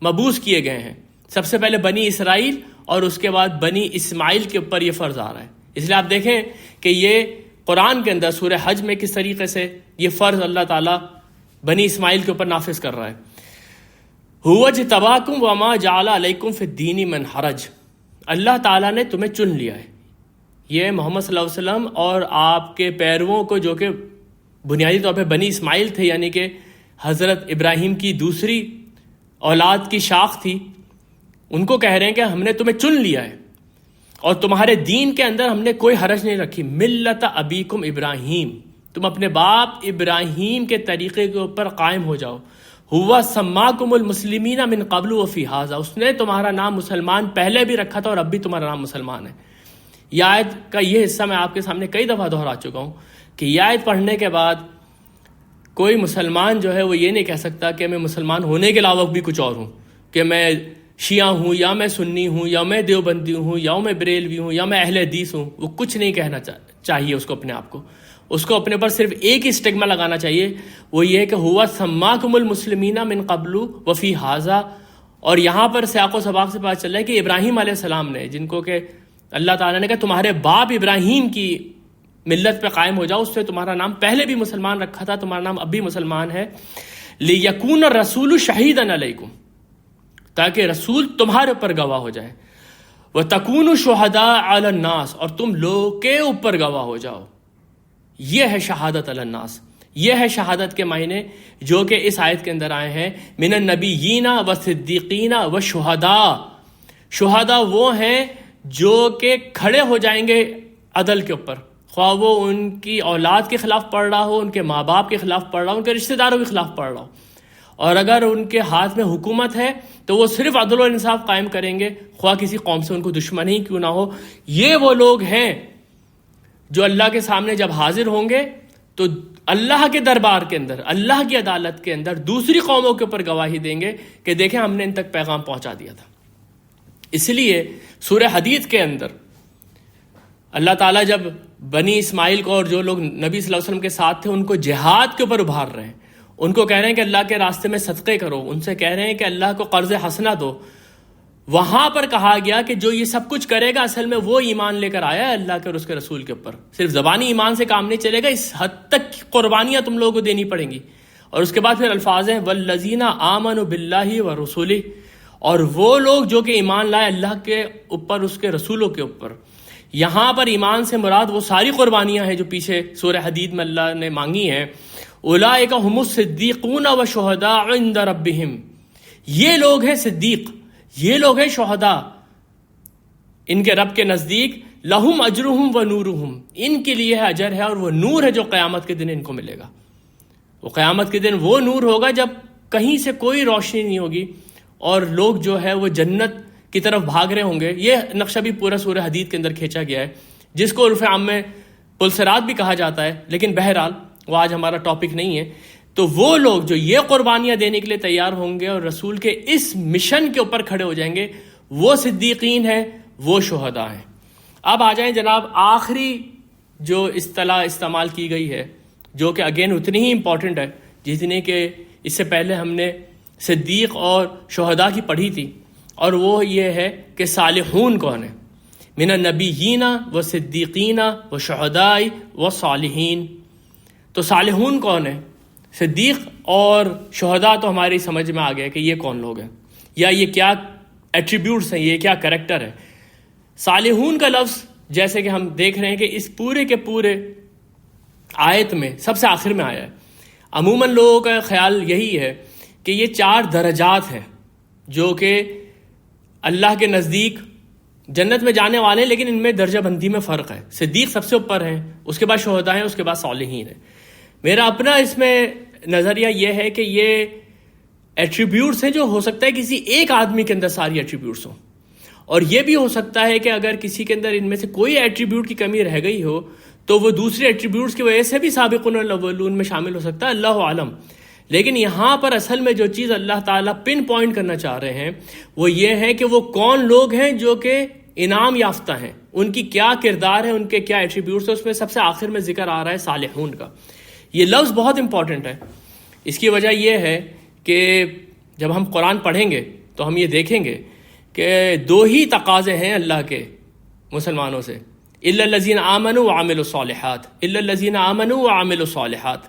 مبعوث کیے گئے ہیں. سب سے پہلے بنی اسرائیل اور اس کے بعد بنی اسماعیل کے اوپر یہ فرض آ رہا ہے. اس لیے آپ دیکھیں کہ یہ قرآن کے اندر سورہ حج میں کس طریقے سے یہ فرض اللہ تعالیٰ بنی اسماعیل کے اوپر نافذ کر رہا ہے. هُوَ اجْتَبَاكُمْ وَمَا جَعَلَ عَلَيْكُمْ فِي الدِّينِ مِنْ حَرَجٍ. اللہ تعالیٰ نے تمہیں چن لیا ہے. یہ محمد صلی اللہ علیہ وسلم اور آپ کے پیرووں کو جو کہ بنیادی طور پہ بنی اسماعیل تھے، یعنی کہ حضرت ابراہیم کی دوسری اولاد کی شاخ تھی، ان کو کہہ رہے ہیں کہ ہم نے تمہیں چن لیا ہے اور تمہارے دین کے اندر ہم نے کوئی حرج نہیں رکھی. ملت ابیکم ابراہیم، تم اپنے باپ ابراہیم کے طریقے کے اوپر قائم ہو جاؤ. ہوا سماکم المسلمین من قبل وفی ھذا، اس نے تمہارا نام مسلمان پہلے بھی رکھا تھا اور اب بھی تمہارا نام مسلمان ہے. یہ آیت کا یہ حصہ میں آپ کے سامنے کئی دفعہ دہرا چکا ہوں کہ یہ آیت پڑھنے کے بعد کوئی مسلمان جو ہے وہ یہ نہیں کہہ سکتا کہ میں مسلمان ہونے کے علاوہ بھی کچھ اور ہوں، کہ میں شیعہ ہوں یا میں سنی ہوں یا میں دیوبندی ہوں یا میں بریلوی ہوں یا میں اہل حدیث ہوں. وہ کچھ نہیں کہنا چاہیے اس کو اپنے آپ کو. اس کو اپنے پر صرف ایک ہی اسٹگما لگانا چاہیے، وہ یہ کہ ہوا سماکم المسلمین من قبل وفی ھذا. اور یہاں پر سیاق و سباق سے پتہ چل رہا ہے کہ ابراہیم علیہ السلام نے، جن کو کہ اللہ تعالیٰ نے کہا تمہارے باپ ابراہیم کی ملت پہ قائم ہو جاؤ، اس سے تمہارا نام پہلے بھی مسلمان رکھا تھا، تمہارا نام اب بھی مسلمان ہے. لیکون الرسول شہیدا علیکم، تاکہ رسول تمہارے اوپر گواہ ہو جائے. وتکونوا شہداء علی الناس، اور تم لوگوں کے اوپر گواہ ہو جاؤ. یہ ہے شہادت علی الناس. یہ ہے شہادت کے معنی جو کہ اس آیت کے اندر آئے ہیں، من النبیین و صدیقین و شہداء۔ شہداء وہ ہیں جو کہ کھڑے ہو جائیں گے عدل کے اوپر، خواہ وہ ان کی اولاد کے خلاف پڑھ رہا ہو، ان کے ماں باپ کے خلاف پڑھ رہا ہو، ان کے رشتہ داروں کے خلاف پڑھ رہا ہو، اور اگر ان کے ہاتھ میں حکومت ہے تو وہ صرف عدل و انصاف قائم کریں گے، خواہ کسی قوم سے ان کو دشمنی کیوں نہ ہو۔ یہ وہ لوگ ہیں جو اللہ کے سامنے جب حاضر ہوں گے تو اللہ کے دربار کے اندر، اللہ کی عدالت کے اندر دوسری قوموں کے اوپر گواہی دیں گے کہ دیکھیں ہم نے ان تک پیغام پہنچا دیا تھا۔ اس لیے سورہ حدید کے اندر اللہ تعالیٰ جب بنی اسماعیل کو اور جو لوگ نبی صلی اللہ علیہ وسلم کے ساتھ تھے ان کو جہاد کے اوپر ابھار رہے ہیں، ان کو کہہ رہے ہیں کہ اللہ کے راستے میں صدقے کرو، ان سے کہہ رہے ہیں کہ اللہ کو قرض حسنہ دو، وہاں پر کہا گیا کہ جو یہ سب کچھ کرے گا اصل میں وہ ایمان لے کر آیا ہے اللہ کے اور اس کے رسول کے اوپر، صرف زبانی ایمان سے کام نہیں چلے گا، اس حد تک قربانیاں تم لوگوں کو دینی پڑیں گی۔ اور اس کے بعد پھر الفاظ ہیں والذین آمنوا باللہ ورسولہ، اور وہ لوگ جو کہ ایمان لائے اللہ کے اوپر، اس کے رسولوں کے اوپر۔ یہاں پر ایمان سے مراد وہ ساری قربانیاں ہیں جو پیچھے سورہ حدید میں اللہ نے مانگی ہیں۔ اولئک هم الصدیقون والشہداء عند ربہم، یہ لوگ ہیں صدیق، یہ لوگ ہیں شہداء ان کے رب کے نزدیک، لہم اجرہم و نورہم، ان کے لیے ہے اجر ہے اور وہ نور ہے جو قیامت کے دن ان کو ملے گا۔ وہ قیامت کے دن وہ نور ہوگا جب کہیں سے کوئی روشنی نہیں ہوگی اور لوگ جو ہے وہ جنت کی طرف بھاگ رہے ہوں گے۔ یہ نقشہ بھی پورا سورہ حدید کے اندر کھینچا گیا ہے، جس کو عرف عام میں پلسرات بھی کہا جاتا ہے، لیکن بہرحال وہ آج ہمارا ٹاپک نہیں ہے۔ تو وہ لوگ جو یہ قربانیاں دینے کے لیے تیار ہوں گے اور رسول کے اس مشن کے اوپر کھڑے ہو جائیں گے، وہ صدیقین ہیں، وہ شہداء ہیں۔ اب آ جائیں جناب آخری جو اصطلاح استعمال کی گئی ہے، جو کہ اگین اتنی ہی امپورٹنٹ ہے جتنی کہ اس سے پہلے ہم نے صدیق اور شہداء کی پڑھی تھی، اور وہ یہ ہے کہ صالحون کون ہے؟ من النبیین و صدیقین و شہداء و صالحین۔ تو صالحون کون ہے؟ صدیق اور شہداء تو ہماری سمجھ میں آ گیا کہ یہ کون لوگ ہیں، یا یہ کیا ایٹریبیوٹس ہیں، یہ کیا کریکٹر ہے۔ صالحون کا لفظ جیسے کہ ہم دیکھ رہے ہیں کہ اس پورے کے پورے آیت میں سب سے آخر میں آیا ہے۔ عموماً لوگوں کا خیال یہی ہے کہ یہ 4 درجات ہیں جو کہ اللہ کے نزدیک جنت میں جانے والے ہیں، لیکن ان میں درجہ بندی میں فرق ہے۔ صدیق سب سے اوپر ہیں، اس کے بعد شہداء ہیں، اس کے بعد صالحین ہیں۔ میرا اپنا اس میں نظریہ یہ ہے کہ یہ ایٹریبیوٹس ہیں جو ہو سکتا ہے کسی ایک آدمی کے اندر ساری ایٹریبیوٹس ہوں، اور یہ بھی ہو سکتا ہے کہ اگر کسی کے اندر ان میں سے کوئی ایٹریبیوٹ کی کمی رہ گئی ہو تو وہ دوسرے ایٹریبیوٹس کی وجہ سے بھی سابقون الاولون میں شامل ہو سکتا ہے، اللہ عالم۔ لیکن یہاں پر اصل میں جو چیز اللہ تعالیٰ پن پوائنٹ کرنا چاہ رہے ہیں وہ یہ ہے کہ وہ کون لوگ ہیں جو کہ انعام یافتہ ہیں، ان کی کیا کردار ہے، ان کے کیا ایٹریبیوٹس ہیں۔ اس میں سب سے آخر میں ذکر آ رہا ہے صالحون کا۔ یہ لفظ بہت امپورٹنٹ ہے، اس کی وجہ یہ ہے کہ جب ہم قرآن پڑھیں گے تو ہم یہ دیکھیں گے کہ 2 ہی تقاضے ہیں اللہ کے مسلمانوں سے، الا الذین آمنوا وعملوا الصالحات، الا الذین آمنوا وعملوا الصالحات،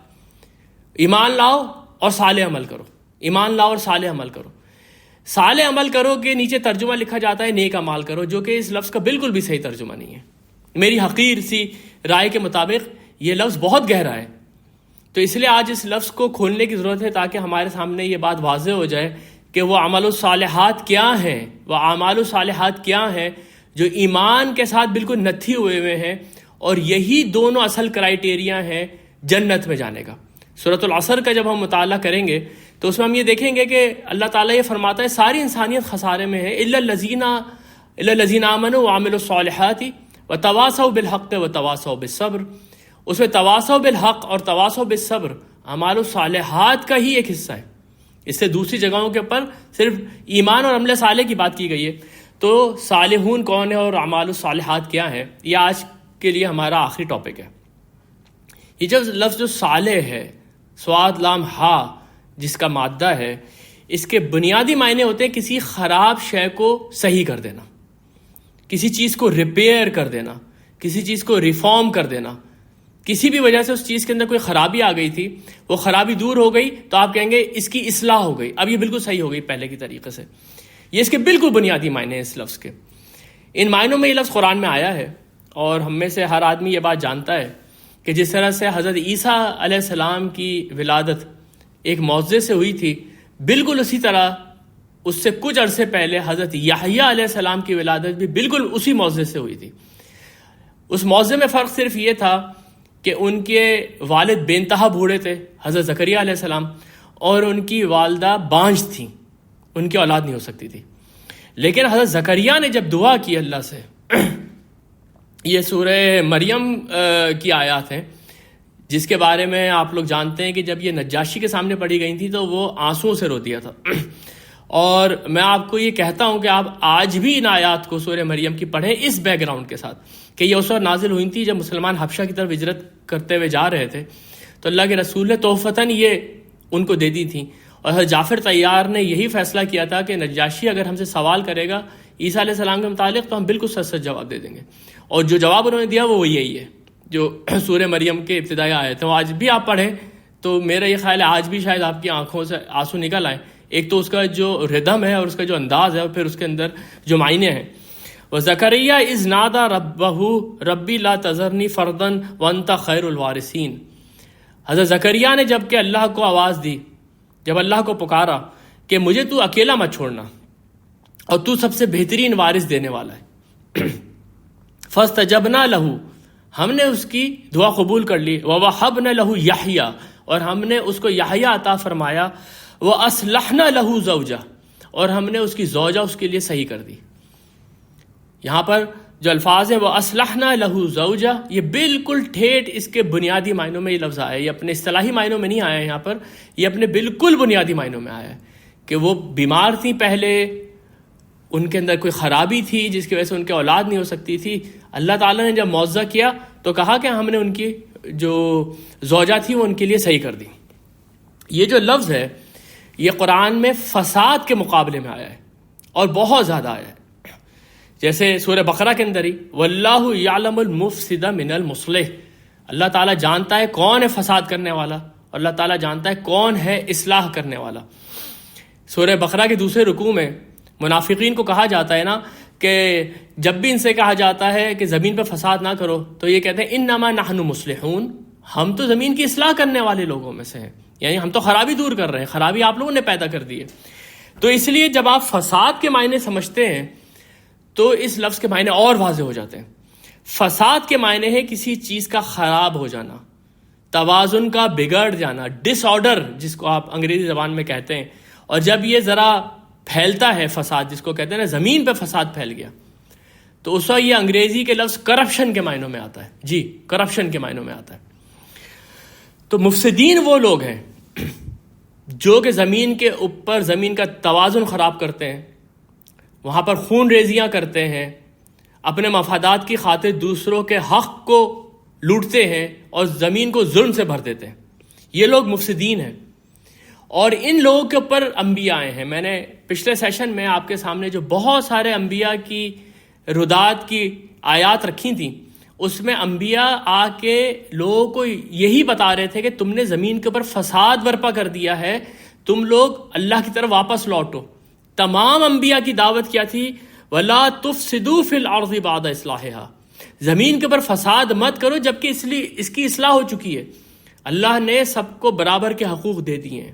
ایمان لاؤ اور صالح عمل کرو، ایمان لاؤ اور صالح عمل کرو۔ صالح عمل کرو کے نیچے ترجمہ لکھا جاتا ہے نیک اعمال کرو، جو کہ اس لفظ کا بالکل بھی صحیح ترجمہ نہیں ہے۔ میری حقیر سی رائے کے مطابق یہ لفظ بہت گہرا ہے، تو اس لیے آج اس لفظ کو کھولنے کی ضرورت ہے تاکہ ہمارے سامنے یہ بات واضح ہو جائے کہ وہ عمل الصالحات کیا ہیں، وہ اعمال الصالحات کیا ہیں جو ایمان کے ساتھ بالکل نتھی ہوئے ہیں، اور یہی دونوں اصل کرائیٹیریا ہیں جنت میں جانے کا۔ سورۃ العصر کا جب ہم مطالعہ کریں گے تو اس میں ہم یہ دیکھیں گے کہ اللہ تعالیٰ یہ فرماتا ہے ساری انسانیت خسارے میں ہے، الا الذین آمنوا وعملوا الصالحات وتواصوا بالحق وتواصوا بالصبر۔ اس میں تواصوا بالحق اور تواصوا بالصبر اعمال الصالحات کا ہی ایک حصہ ہے، اس سے دوسری جگہوں کے اوپر صرف ایمان اور عمل صالح کی بات کی گئی ہے۔ تو صالحون کون ہے اور اعمال الصالحات کیا ہے، یہ آج کے لیے ہمارا آخری ٹاپک ہے۔ یہ جو لفظ جو صالح ہے، سواد لام ہا جس کا مادہ ہے، اس کے بنیادی معنی ہوتے ہیں کسی خراب شے کو صحیح کر دینا، کسی چیز کو ریپیئر کر دینا، کسی چیز کو ریفارم کر دینا۔ کسی بھی وجہ سے اس چیز کے اندر کوئی خرابی آ گئی تھی، وہ خرابی دور ہو گئی تو آپ کہیں گے اس کی اصلاح ہو گئی، اب یہ بالکل صحیح ہو گئی پہلے کی طریقے سے۔ یہ اس کے بالکل بنیادی معنی ہیں اس لفظ کے۔ ان معنوں میں یہ لفظ قرآن میں آیا ہے، اور ہم میں سے ہر آدمی یہ بات جانتا ہے کہ جس طرح سے حضرت عیسیٰ علیہ السلام کی ولادت ایک معجزے سے ہوئی تھی، بالکل اسی طرح اس سے کچھ عرصے پہلے حضرت یحییٰ علیہ السلام کی ولادت بھی بالکل اسی معجزے سے ہوئی تھی۔ اس معجزے میں فرق صرف یہ تھا کہ ان کے والد بے انتہا بوڑھے تھے، حضرت زکریا علیہ السلام، اور ان کی والدہ بانجھ تھیں، ان کی اولاد نہیں ہو سکتی تھی۔ لیکن حضرت زکریا نے جب دعا کی اللہ سے، یہ سورہ مریم کی آیات ہیں جس کے بارے میں آپ لوگ جانتے ہیں کہ جب یہ نجاشی کے سامنے پڑھی گئی تھی تو وہ آنسوؤں سے رو دیا تھا۔ اور میں آپ کو یہ کہتا ہوں کہ آپ آج بھی ان آیات کو سورہ مریم کی پڑھیں اس بیک گراؤنڈ کے ساتھ کہ یہ اس وقت نازل ہوئی تھی جب مسلمان حبشہ کی طرف ہجرت کرتے ہوئے جا رہے تھے، تو اللہ کے رسول نے تحفتاً یہ ان کو دے دی تھیں۔ اور حضرت جعفر طیار نے یہی فیصلہ کیا تھا کہ نجاشی اگر ہم سے سوال کرے گا عیسیٰ علیہ السلام کے متعلق تو ہم بالکل سچ سچ جواب دے دیں گے، اور جو جواب انہوں نے دیا وہ یہی ہے جو سورہ مریم کے ابتدائی آیت ہیں، وہ آج بھی آپ پڑھیں تو میرا یہ خیال ہے آج بھی شاید آپ کی آنکھوں سے آنسو نکل آئیں، ایک تو اس کا جو ردم ہے اور اس کا جو انداز ہے اور پھر اس کے اندر جو معنی ہیں۔ وَزَكَرِيَّا إِذْ نَادَى رَبَّهُ رَبِّ لَا تَذَرْنِي فَرْدًا وَأَنْتَ خَيْرُ الْوَارِثِينَ۔ حضرت زکریا نے جب کہ اللہ کو آواز دی، جب اللہ کو پکارا کہ مجھے تو اکیلا مت چھوڑنا اور تو سب سے بہترین وارث دینے والا ہے۔ فَاسْتَجَبْنَا لَهُ، ہم نے اس کی دعا قبول کر لی، وَوَهَبْنَا لَهُ يَحْيَىٰ، اور ہم نے اس کو یحییٰ عطا فرمایا، وَأَصْلَحْنَا لَهُ زَوْجَهُ، اور ہم نے اس کی زوجہ اس کے لیے صحیح کر دی۔ یہاں پر جو الفاظ ہیں وہ وَأَصْلَحْنَا لَهُ زَوْجَهُ، یہ بالکل ٹھیٹ اس کے بنیادی معنوں میں یہ لفظ آیا ہے، یہ اپنے اصطلاحی معنوں میں نہیں آیا ہے، یہاں پر یہ اپنے بالکل بنیادی معنوں میں آیا ہے کہ وہ بیمار تھیں، پہلے ان کے اندر کوئی خرابی تھی جس کی وجہ سے ان کے اولاد نہیں ہو سکتی تھی۔ اللہ تعالیٰ نے جب معاوضہ کیا تو کہا کہ ہم نے ان کی جو زوجہ تھی وہ ان کے لیے صحیح کر دی۔ یہ جو لفظ ہے یہ قرآن میں فساد کے مقابلے میں آیا ہے اور بہت زیادہ آیا ہے، جیسے سورہ بقرہ کے اندر ہی واللہ یعلم المفسد من المصلح، اللہ تعالیٰ جانتا ہے کون ہے فساد کرنے والا اور اللہ تعالیٰ جانتا ہے کون ہے اصلاح کرنے والا۔ سورہ بقرہ کے دوسرے رکوع میں منافقین کو کہا جاتا ہے نا کہ جب بھی ان سے کہا جاتا ہے کہ زمین پہ فساد نہ کرو تو یہ کہتے ہیں انما نحن مصلحون، ہم تو زمین کی اصلاح کرنے والے لوگوں میں سے ہیں، یعنی ہم تو خرابی دور کر رہے ہیں، خرابی آپ لوگوں نے پیدا کر دی ہے۔ تو اس لیے جب آپ فساد کے معنی سمجھتے ہیں تو اس لفظ کے معنی اور واضح ہو جاتے ہیں۔ فساد کے معنی ہے کسی چیز کا خراب ہو جانا، توازن کا بگڑ جانا، ڈس آرڈر جس کو آپ انگریزی زبان میں کہتے ہیں، اور جب یہ ذرا پھیلتا ہے فساد، جس کو کہتے ہیں نا زمین پہ فساد پھیل گیا، تو اس وقت یہ انگریزی کے لفظ کرپشن کے معنوں میں آتا ہے، جی کرپشن کے معنوں میں آتا ہے۔ تو مفسدین وہ لوگ ہیں جو کہ زمین کے اوپر زمین کا توازن خراب کرتے ہیں، وہاں پر خون ریزیاں کرتے ہیں، اپنے مفادات کی خاطر دوسروں کے حق کو لوٹتے ہیں اور زمین کو ظلم سے بھر دیتے ہیں، یہ لوگ مفسدین ہیں۔ اور ان لوگوں کے اوپر انبیاء آئے ہیں۔ میں نے پچھلے سیشن میں آپ کے سامنے جو بہت سارے انبیاء کی ردات کی آیات رکھی تھیں، اس میں انبیاء آ کے لوگوں کو یہی بتا رہے تھے کہ تم نے زمین کے اوپر فساد برپا کر دیا ہے، تم لوگ اللہ کی طرف واپس لوٹو۔ تمام انبیاء کی دعوت کیا تھی؟ وَلَا تُفْسِدُوا فِي الْأَرْضِ بَعْدَ إِصْلَاحِهَا، زمین کے اوپر فساد مت کرو جبکہ اس کی اصلاح ہو چکی ہے۔ اللہ نے سب کو برابر کے حقوق دے دیے ہیں،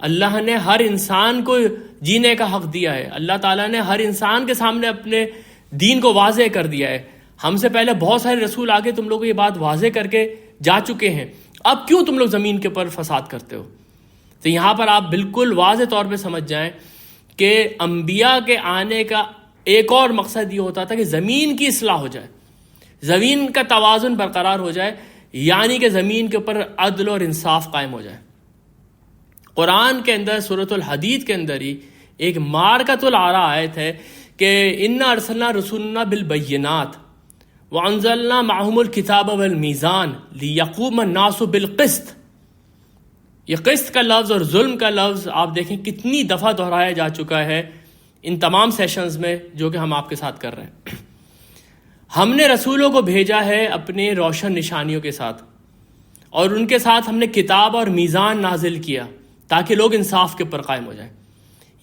اللہ نے ہر انسان کو جینے کا حق دیا ہے، اللہ تعالیٰ نے ہر انسان کے سامنے اپنے دین کو واضح کر دیا ہے۔ ہم سے پہلے بہت سارے رسول آگے تم لوگوں کو یہ بات واضح کر کے جا چکے ہیں، اب کیوں تم لوگ زمین کے اوپر فساد کرتے ہو؟ تو یہاں پر آپ بالکل واضح طور پہ سمجھ جائیں کہ انبیاء کے آنے کا ایک اور مقصد یہ ہوتا تھا کہ زمین کی اصلاح ہو جائے، زمین کا توازن برقرار ہو جائے، یعنی کہ زمین کے اوپر عدل اور انصاف قائم ہو جائے۔ قرآن کے اندر سورۃ الحدید کے اندر ہی ایک مارکۃ العرا آیت ہے کہ انا ارسلنا رسولنا بالبینات وانزلنا معهم الکتاب والمیزان لیقوم الناس بالقسط۔ یہ قسط کا لفظ اور ظلم کا لفظ آپ دیکھیں کتنی دفعہ دہرایا جا چکا ہے ان تمام سیشنز میں جو کہ ہم آپ کے ساتھ کر رہے ہیں۔ ہم نے رسولوں کو بھیجا ہے اپنے روشن نشانیوں کے ساتھ، اور ان کے ساتھ ہم نے کتاب اور میزان نازل کیا تاکہ لوگ انصاف کے اوپر قائم ہو جائیں۔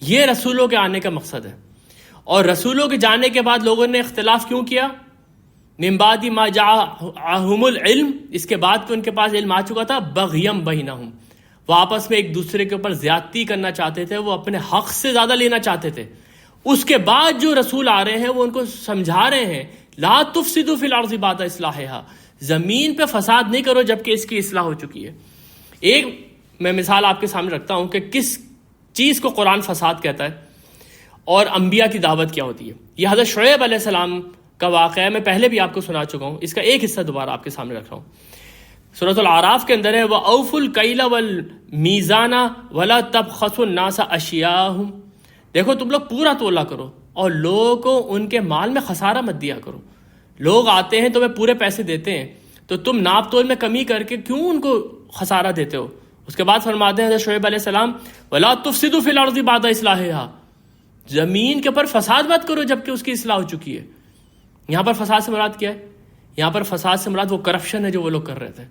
یہ رسولوں کے آنے کا مقصد ہے۔ اور رسولوں کے جانے کے بعد لوگوں نے اختلاف کیوں کیا؟ من بعد ما جاءہم العلم، اس کے بعد کہ ان کے پاس علم آ چکا تھا، بغیم بینہم، وہ آپس میں ایک دوسرے کے اوپر زیادتی کرنا چاہتے تھے، وہ اپنے حق سے زیادہ لینا چاہتے تھے. اس کے بعد جو رسول آ رہے ہیں وہ ان کو سمجھا رہے ہیں لا تفسدوا فی الارض بعد اصلاحها، زمین پہ فساد نہیں کرو جبکہ اس کی اصلاح ہو چکی ہے. ایک میں مثال آپ کے سامنے رکھتا ہوں کہ کس چیز کو قرآن فساد کہتا ہے اور انبیاء کی دعوت کیا ہوتی ہے. یہ حضرت شعیب علیہ السلام کا واقعہ ہے، میں پہلے بھی آپ کو سنا چکا ہوں، اس کا ایک حصہ دوبارہ آپ کے سامنے رکھ رہا ہوں. سورۃ الاعراف کے اندر ہے وَأَوْفُوا الْكَيْلَ وَالْمِيزَانَ وَلَا تَبْخَسُوا النَّاسَ أَشْيَاءَهُمْ، دیکھو تم لوگ پورا تولا کرو اور لوگوں کو ان کے مال میں خسارہ مت دیا کرو. لوگ آتے ہیں تمہیں پورے پیسے دیتے ہیں تو تم ناپ تول میں کمی کر کے کیوں ان کو خسارہ دیتے ہو؟ اس کے بعد فرماتے ہیں حضرت شعیب علیہ السلام وَلَا تُفْسِدُوا فِي الْأَرْضِ بَعْدَ إِصْلَاحِهَا، زمین کے اوپر فساد مت کرو جبکہ اس کی اصلاح ہو چکی ہے. یہاں پر فساد سے مراد کیا ہے؟ یہاں پر فساد سے مراد وہ کرپشن ہے جو وہ لوگ کر رہے تھے.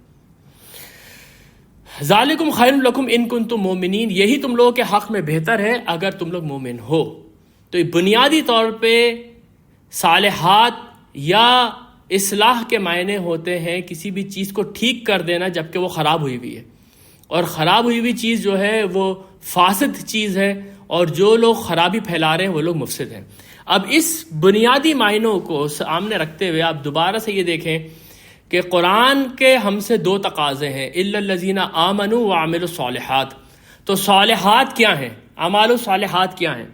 ذالکم خیر لکم ان کنتم مومنین، یہی تم لوگوں کے حق میں بہتر ہے اگر تم لوگ مومن ہو. تو یہ بنیادی طور پہ صالحات یا اصلاح کے معنی ہوتے ہیں کسی بھی چیز کو ٹھیک کر دینا جبکہ وہ خراب ہوئی ہوئی ہے، اور خراب ہوئی ہوئی چیز جو ہے وہ فاسد چیز ہے، اور جو لوگ خرابی پھیلا رہے ہیں وہ لوگ مفسد ہیں. اب اس بنیادی معنوں کو سامنے رکھتے ہوئے آپ دوبارہ سے یہ دیکھیں کہ قرآن کے ہم سے دو تقاضے ہیں، الا الذین آمنوا وعملوا الصالحات. تو صالحات کیا ہیں، اعمال الصالحات کیا ہیں؟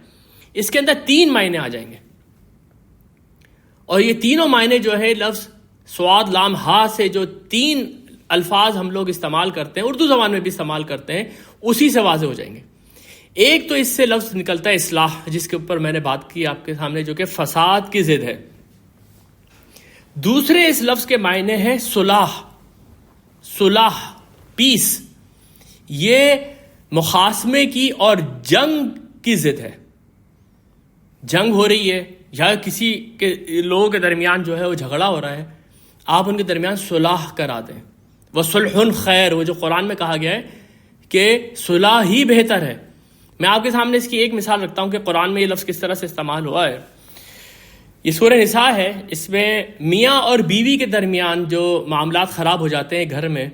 اس کے اندر تین معنی آ جائیں گے، اور یہ تینوں معنی جو ہے لفظ سواد لام ہا سے جو تین الفاظ ہم لوگ استعمال کرتے ہیں، اردو زبان میں بھی استعمال کرتے ہیں، اسی سے واضح ہو جائیں گے. ایک تو اس سے لفظ نکلتا ہے اصلاح، جس کے اوپر میں نے بات کی آپ کے سامنے، جو کہ فساد کی ضد ہے. دوسرے اس لفظ کے معنی ہے صلح، صلح، پیس. یہ مخاصمے کی اور جنگ کی ضد ہے. جنگ ہو رہی ہے یا کسی کے لوگوں کے درمیان جو ہے وہ جھگڑا ہو رہا ہے، آپ ان کے درمیان صلح کرا دیں. وَصُلْحٌ خیر، وہ جو قرآن میں کہا گیا ہے کہ صلح ہی بہتر ہے. میں آپ کے سامنے اس کی ایک مثال رکھتا ہوں کہ قرآن میں یہ لفظ کس طرح سے استعمال ہوا ہے. یہ سورہ نساء ہے، اس میں میاں اور بیوی کے درمیان جو معاملات خراب ہو جاتے ہیں گھر میں،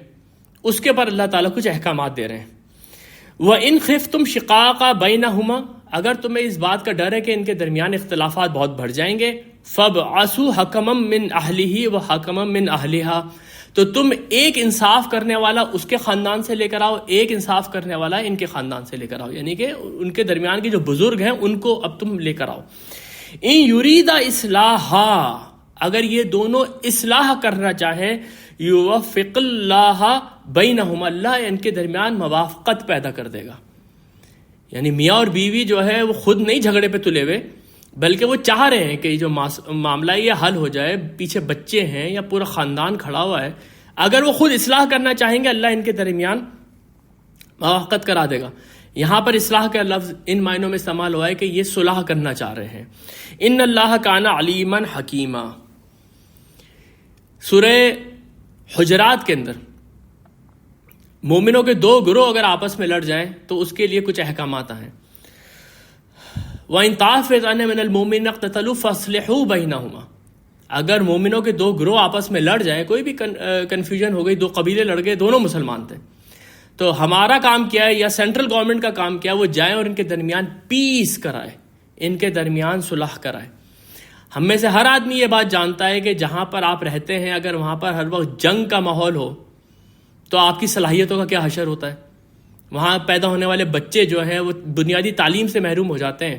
اس کے پر اللہ تعالیٰ کچھ احکامات دے رہے ہیں. وَإِنْ خِفْتُمْ شِقَاقَ بَيْنَهُمَا، اگر تمہیں اس بات کا ڈر ہے کہ ان کے درمیان اختلافات بہت بڑھ جائیں گے، فَابْعَثُوا حَكَمًا مِّنْ أَهْلِهِ وَحَكَمًا مِّنْ أَهْلِهَا، تو تم ایک انصاف کرنے والا اس کے خاندان سے لے کر آؤ، ایک انصاف کرنے والا ان کے خاندان سے لے کر آؤ، یعنی کہ ان کے درمیان کے جو بزرگ ہیں ان کو اب تم لے کر آؤ. ان یریدا اصلاحا، اگر یہ دونوں اصلاح کرنا چاہیں، یوفق اللہ بینہما، اللہ ان کے درمیان موافقت پیدا کر دے گا. یعنی میاں اور بیوی جو ہے وہ خود نہیں جھگڑے پہ تلے ہوئے، بلکہ وہ چاہ رہے ہیں کہ یہ جو معاملہ یہ حل ہو جائے. پیچھے بچے ہیں یا پورا خاندان کھڑا ہوا ہے، اگر وہ خود اصلاح کرنا چاہیں گے اللہ ان کے درمیان موافقت کرا دے گا. یہاں پر اصلاح کا لفظ ان معنوں میں استعمال ہوا ہے کہ یہ صلح کرنا چاہ رہے ہیں. ان اللہ کان علیما حکیما. سورہ حجرات کے اندر مومنوں کے دو گروہ اگر آپس میں لڑ جائیں تو اس کے لیے کچھ احکامات ہیں. وَإِن طَائِفَتَانِ مِنَ الْمُؤْمِنِينَ اقْتَتَلُوا فَأَصْلِحُوا بَيْنَهُمَا، اگر مومنوں کے دو گروہ آپس میں لڑ جائیں، کوئی بھی کنفیوژن ہو گئی، دو قبیلے لڑ گئے، دونوں مسلمان تھے، تو ہمارا کام کیا ہے یا سینٹرل گورنمنٹ کا کام کیا ہے، وہ جائیں اور ان کے درمیان پیس کرائے، ان کے درمیان صلح کرائے. ہم میں سے ہر آدمی یہ بات جانتا ہے کہ جہاں پر آپ رہتے ہیں اگر وہاں پر ہر وقت جنگ کا ماحول ہو تو آپ کی صلاحیتوں کا کیا حشر ہوتا ہے. وہاں پیدا ہونے والے بچے جو ہیں وہ بنیادی تعلیم سے محروم ہو جاتے ہیں.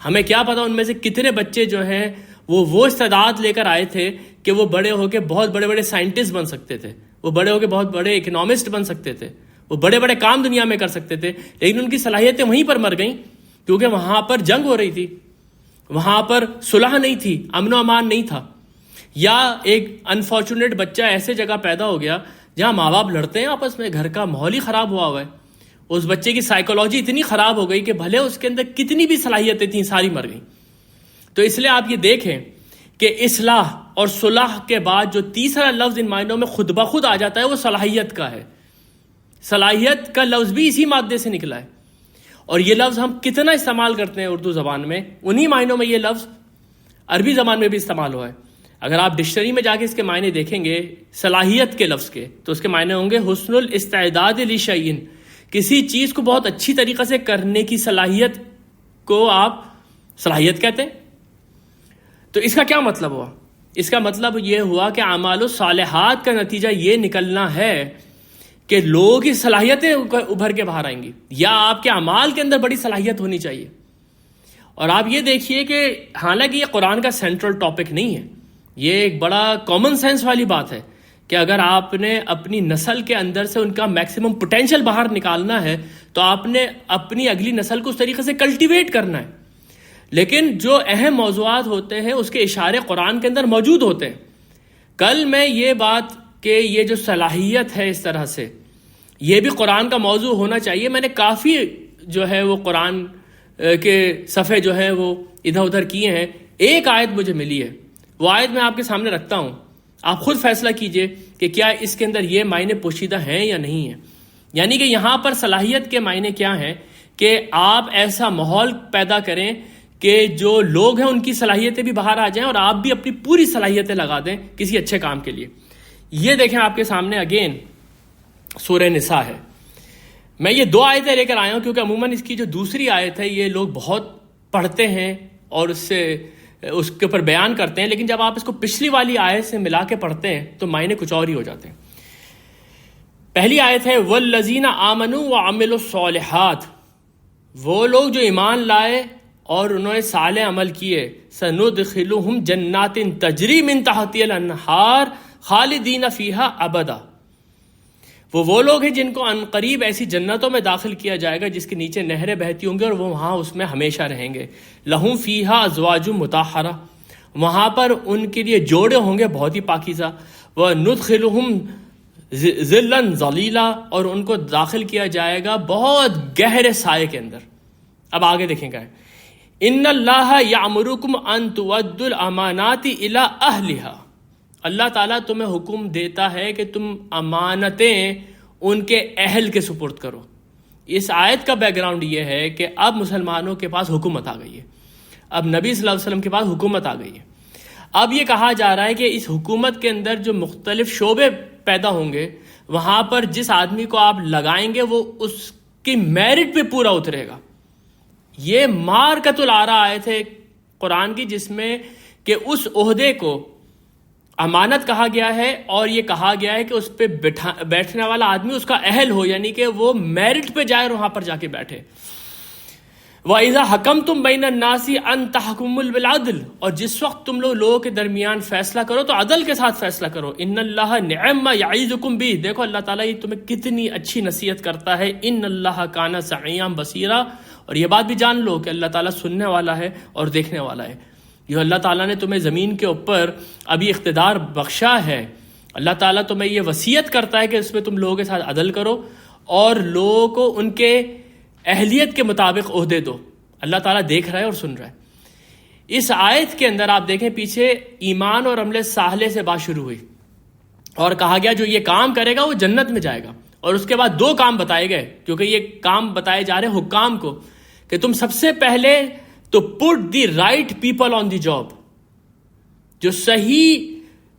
ہمیں کیا پتا ان میں سے کتنے بچے جو ہیں وہ استعداد لے کر آئے تھے کہ وہ بڑے ہو کے بہت بڑے بڑے سائنٹسٹ بن سکتے تھے، وہ بڑے ہو کے بہت بڑے اکنامسٹ بن سکتے تھے، وہ بڑے بڑے کام دنیا میں کر سکتے تھے، لیکن ان کی صلاحیتیں وہیں پر مر گئیں کیونکہ وہاں پر جنگ ہو رہی تھی، وہاں پر صلح نہیں تھی، امن و امان نہیں تھا. یا ایک انفارچونیٹ بچہ ایسے جگہ پیدا ہو گیا جہاں ماں باپ لڑتے ہیں آپس میں، گھر کا ماحول ہی خراب ہوا ہے. اس بچے کی سائیکولوجی اتنی خراب ہو گئی کہ بھلے اس کے اندر کتنی بھی صلاحیتیں تھیں ساری مر گئیں. تو اس لیے آپ یہ دیکھیں کہ اصلاح اور صلح کے بعد جو تیسرا لفظ ان معنوں میں خود بخود آ جاتا ہے وہ صلاحیت کا ہے. صلاحیت کا لفظ بھی اسی مادے سے نکلا ہے، اور یہ لفظ ہم کتنا استعمال کرتے ہیں اردو زبان میں، انہی معنوں میں یہ لفظ عربی زبان میں بھی استعمال ہوا ہے. اگر آپ ڈکشنری میں جا کے اس کے معنی دیکھیں گے صلاحیت کے لفظ کے، تو اس کے معنی ہوں گے حسن الاستعداد لشیء، کسی چیز کو بہت اچھی طریقے سے کرنے کی صلاحیت کو آپ صلاحیت کہتے ہیں۔ تو اس کا کیا مطلب ہوا؟ اس کا مطلب یہ ہوا کہ اعمال الصالحات کا نتیجہ یہ نکلنا ہے کہ لوگوں کی صلاحیتیں ابھر کے باہر آئیں گی، یا آپ کے اعمال کے اندر بڑی صلاحیت ہونی چاہیے۔ اور آپ یہ دیکھیے کہ حالانکہ یہ قرآن کا سینٹرل ٹاپک نہیں ہے، یہ ایک بڑا کامن سینس والی بات ہے کہ اگر آپ نے اپنی نسل کے اندر سے ان کا میکسیمم پوٹینشیل باہر نکالنا ہے تو آپ نے اپنی اگلی نسل کو اس طریقے سے کلٹیویٹ کرنا ہے۔ لیکن جو اہم موضوعات ہوتے ہیں اس کے اشارے قرآن کے اندر موجود ہوتے ہیں۔ کل میں یہ بات کہ یہ جو صلاحیت ہے اس طرح سے یہ بھی قرآن کا موضوع ہونا چاہیے، میں نے کافی جو ہے وہ قرآن کے صفحے جو ہیں وہ ادھر ادھر کیے ہیں۔ ایک آیت مجھے ملی ہے، وہ آیت میں آپ کے سامنے رکھتا ہوں، آپ خود فیصلہ کیجئے کہ کیا اس کے اندر یہ معنی پوشیدہ ہیں یا نہیں ہیں۔ یعنی کہ یہاں پر صلاحیت کے معنی کیا ہیں کہ آپ ایسا ماحول پیدا کریں کہ جو لوگ ہیں ان کی صلاحیتیں بھی باہر آ جائیں اور آپ بھی اپنی پوری صلاحیتیں لگا دیں کسی اچھے کام کے لیے۔ یہ دیکھیں آپ کے سامنے اگین سورہ نساء ہے۔ میں یہ 2 آیتیں لے کر آیا ہوں کیونکہ عموماً اس کی جو دوسری آیت ہے یہ لوگ بہت پڑھتے ہیں اور اس کے اوپر بیان کرتے ہیں، لیکن جب آپ اس کو پچھلی والی آیت سے ملا کے پڑھتے ہیں تو معنی کچھ اور ہی ہو جاتے ہیں۔ پہلی آیت ہے والذین آمنوا وعملوا الصالحات، وہ لوگ جو ایمان لائے اور انہوں نے صالح عمل کیے، سندخلہم جنات تجری من تحتها الانہار خالدین فیہا ابدا، وہ لوگ ہیں جن کو عنقریب ایسی جنتوں میں داخل کیا جائے گا جس کے نیچے نہریں بہتی ہوں گی اور وہ وہاں اس میں ہمیشہ رہیں گے۔ لہم فیہا ازواج مطہرہ، وہاں پر ان کے لیے جوڑے ہوں گے بہت ہی پاکیزہ، وندخلہم ظلا ظلیلا، اور ان کو داخل کیا جائے گا بہت گہرے سائے کے اندر۔ اب آگے دیکھیں گا، ان اللہ یامرکم ان تؤدوا الامانات الی اہلہا، اللہ تعالیٰ تمہیں حکم دیتا ہے کہ تم امانتیں ان کے اہل کے سپرد کرو۔ اس آیت کا بیک گراؤنڈ یہ ہے کہ اب مسلمانوں کے پاس حکومت آ گئی ہے، اب نبی صلی اللہ علیہ وسلم کے پاس حکومت آ گئی ہے۔ اب یہ کہا جا رہا ہے کہ اس حکومت کے اندر جو مختلف شعبے پیدا ہوں گے وہاں پر جس آدمی کو آپ لگائیں گے وہ اس کی میرٹ پہ پورا اترے گا۔ یہ مارکۃ الآراء آیت ہے قرآن کی جس میں کہ اس عہدے کو امانت کہا گیا ہے اور یہ کہا گیا ہے کہ اس پہ بیٹھنے والا آدمی اس کا اہل ہو، یعنی کہ وہ میرٹ پہ جائے اور وہاں پر جا کے بیٹھے۔ وَإِذَا حَكَمْتُمْ بَيْنَ النَّاسِ أَن تَحْكُمُوا بِالْعَدْلِ، اور جس وقت تم لوگوں کے درمیان فیصلہ کرو تو عدل کے ساتھ فیصلہ کرو۔ إِنَّ اللَّهَ نِعِمَّ يَعِظُكُمْ بِهِ، دیکھو اللہ تعالیٰ یہ تمہیں کتنی اچھی نصیحت کرتا ہے۔ إِنَّ اللَّهَ كَانَ سَمِيعًا بَصِيرًا، اور یہ بات بھی جان لو کہ اللہ تعالیٰ سننے والا ہے اور دیکھنے والا ہے۔ یہ اللہ تعالیٰ نے تمہیں زمین کے اوپر ابھی اقتدار بخشا ہے، اللہ تعالیٰ تمہیں یہ وصیت کرتا ہے کہ اس میں تم لوگوں کے ساتھ عدل کرو اور لوگوں کو ان کے اہلیت کے مطابق عہدے دو۔ اللہ تعالیٰ دیکھ رہا ہے اور سن رہا ہے۔ اس آیت کے اندر آپ دیکھیں پیچھے ایمان اور عمل صالح سے بات شروع ہوئی اور کہا گیا جو یہ کام کرے گا وہ جنت میں جائے گا، اور اس کے بعد 2 کام بتائے گئے کیونکہ یہ کام بتائے جا رہے ہیں حکام کو کہ تم سب سے پہلے تو put the right people on the job, جو صحیح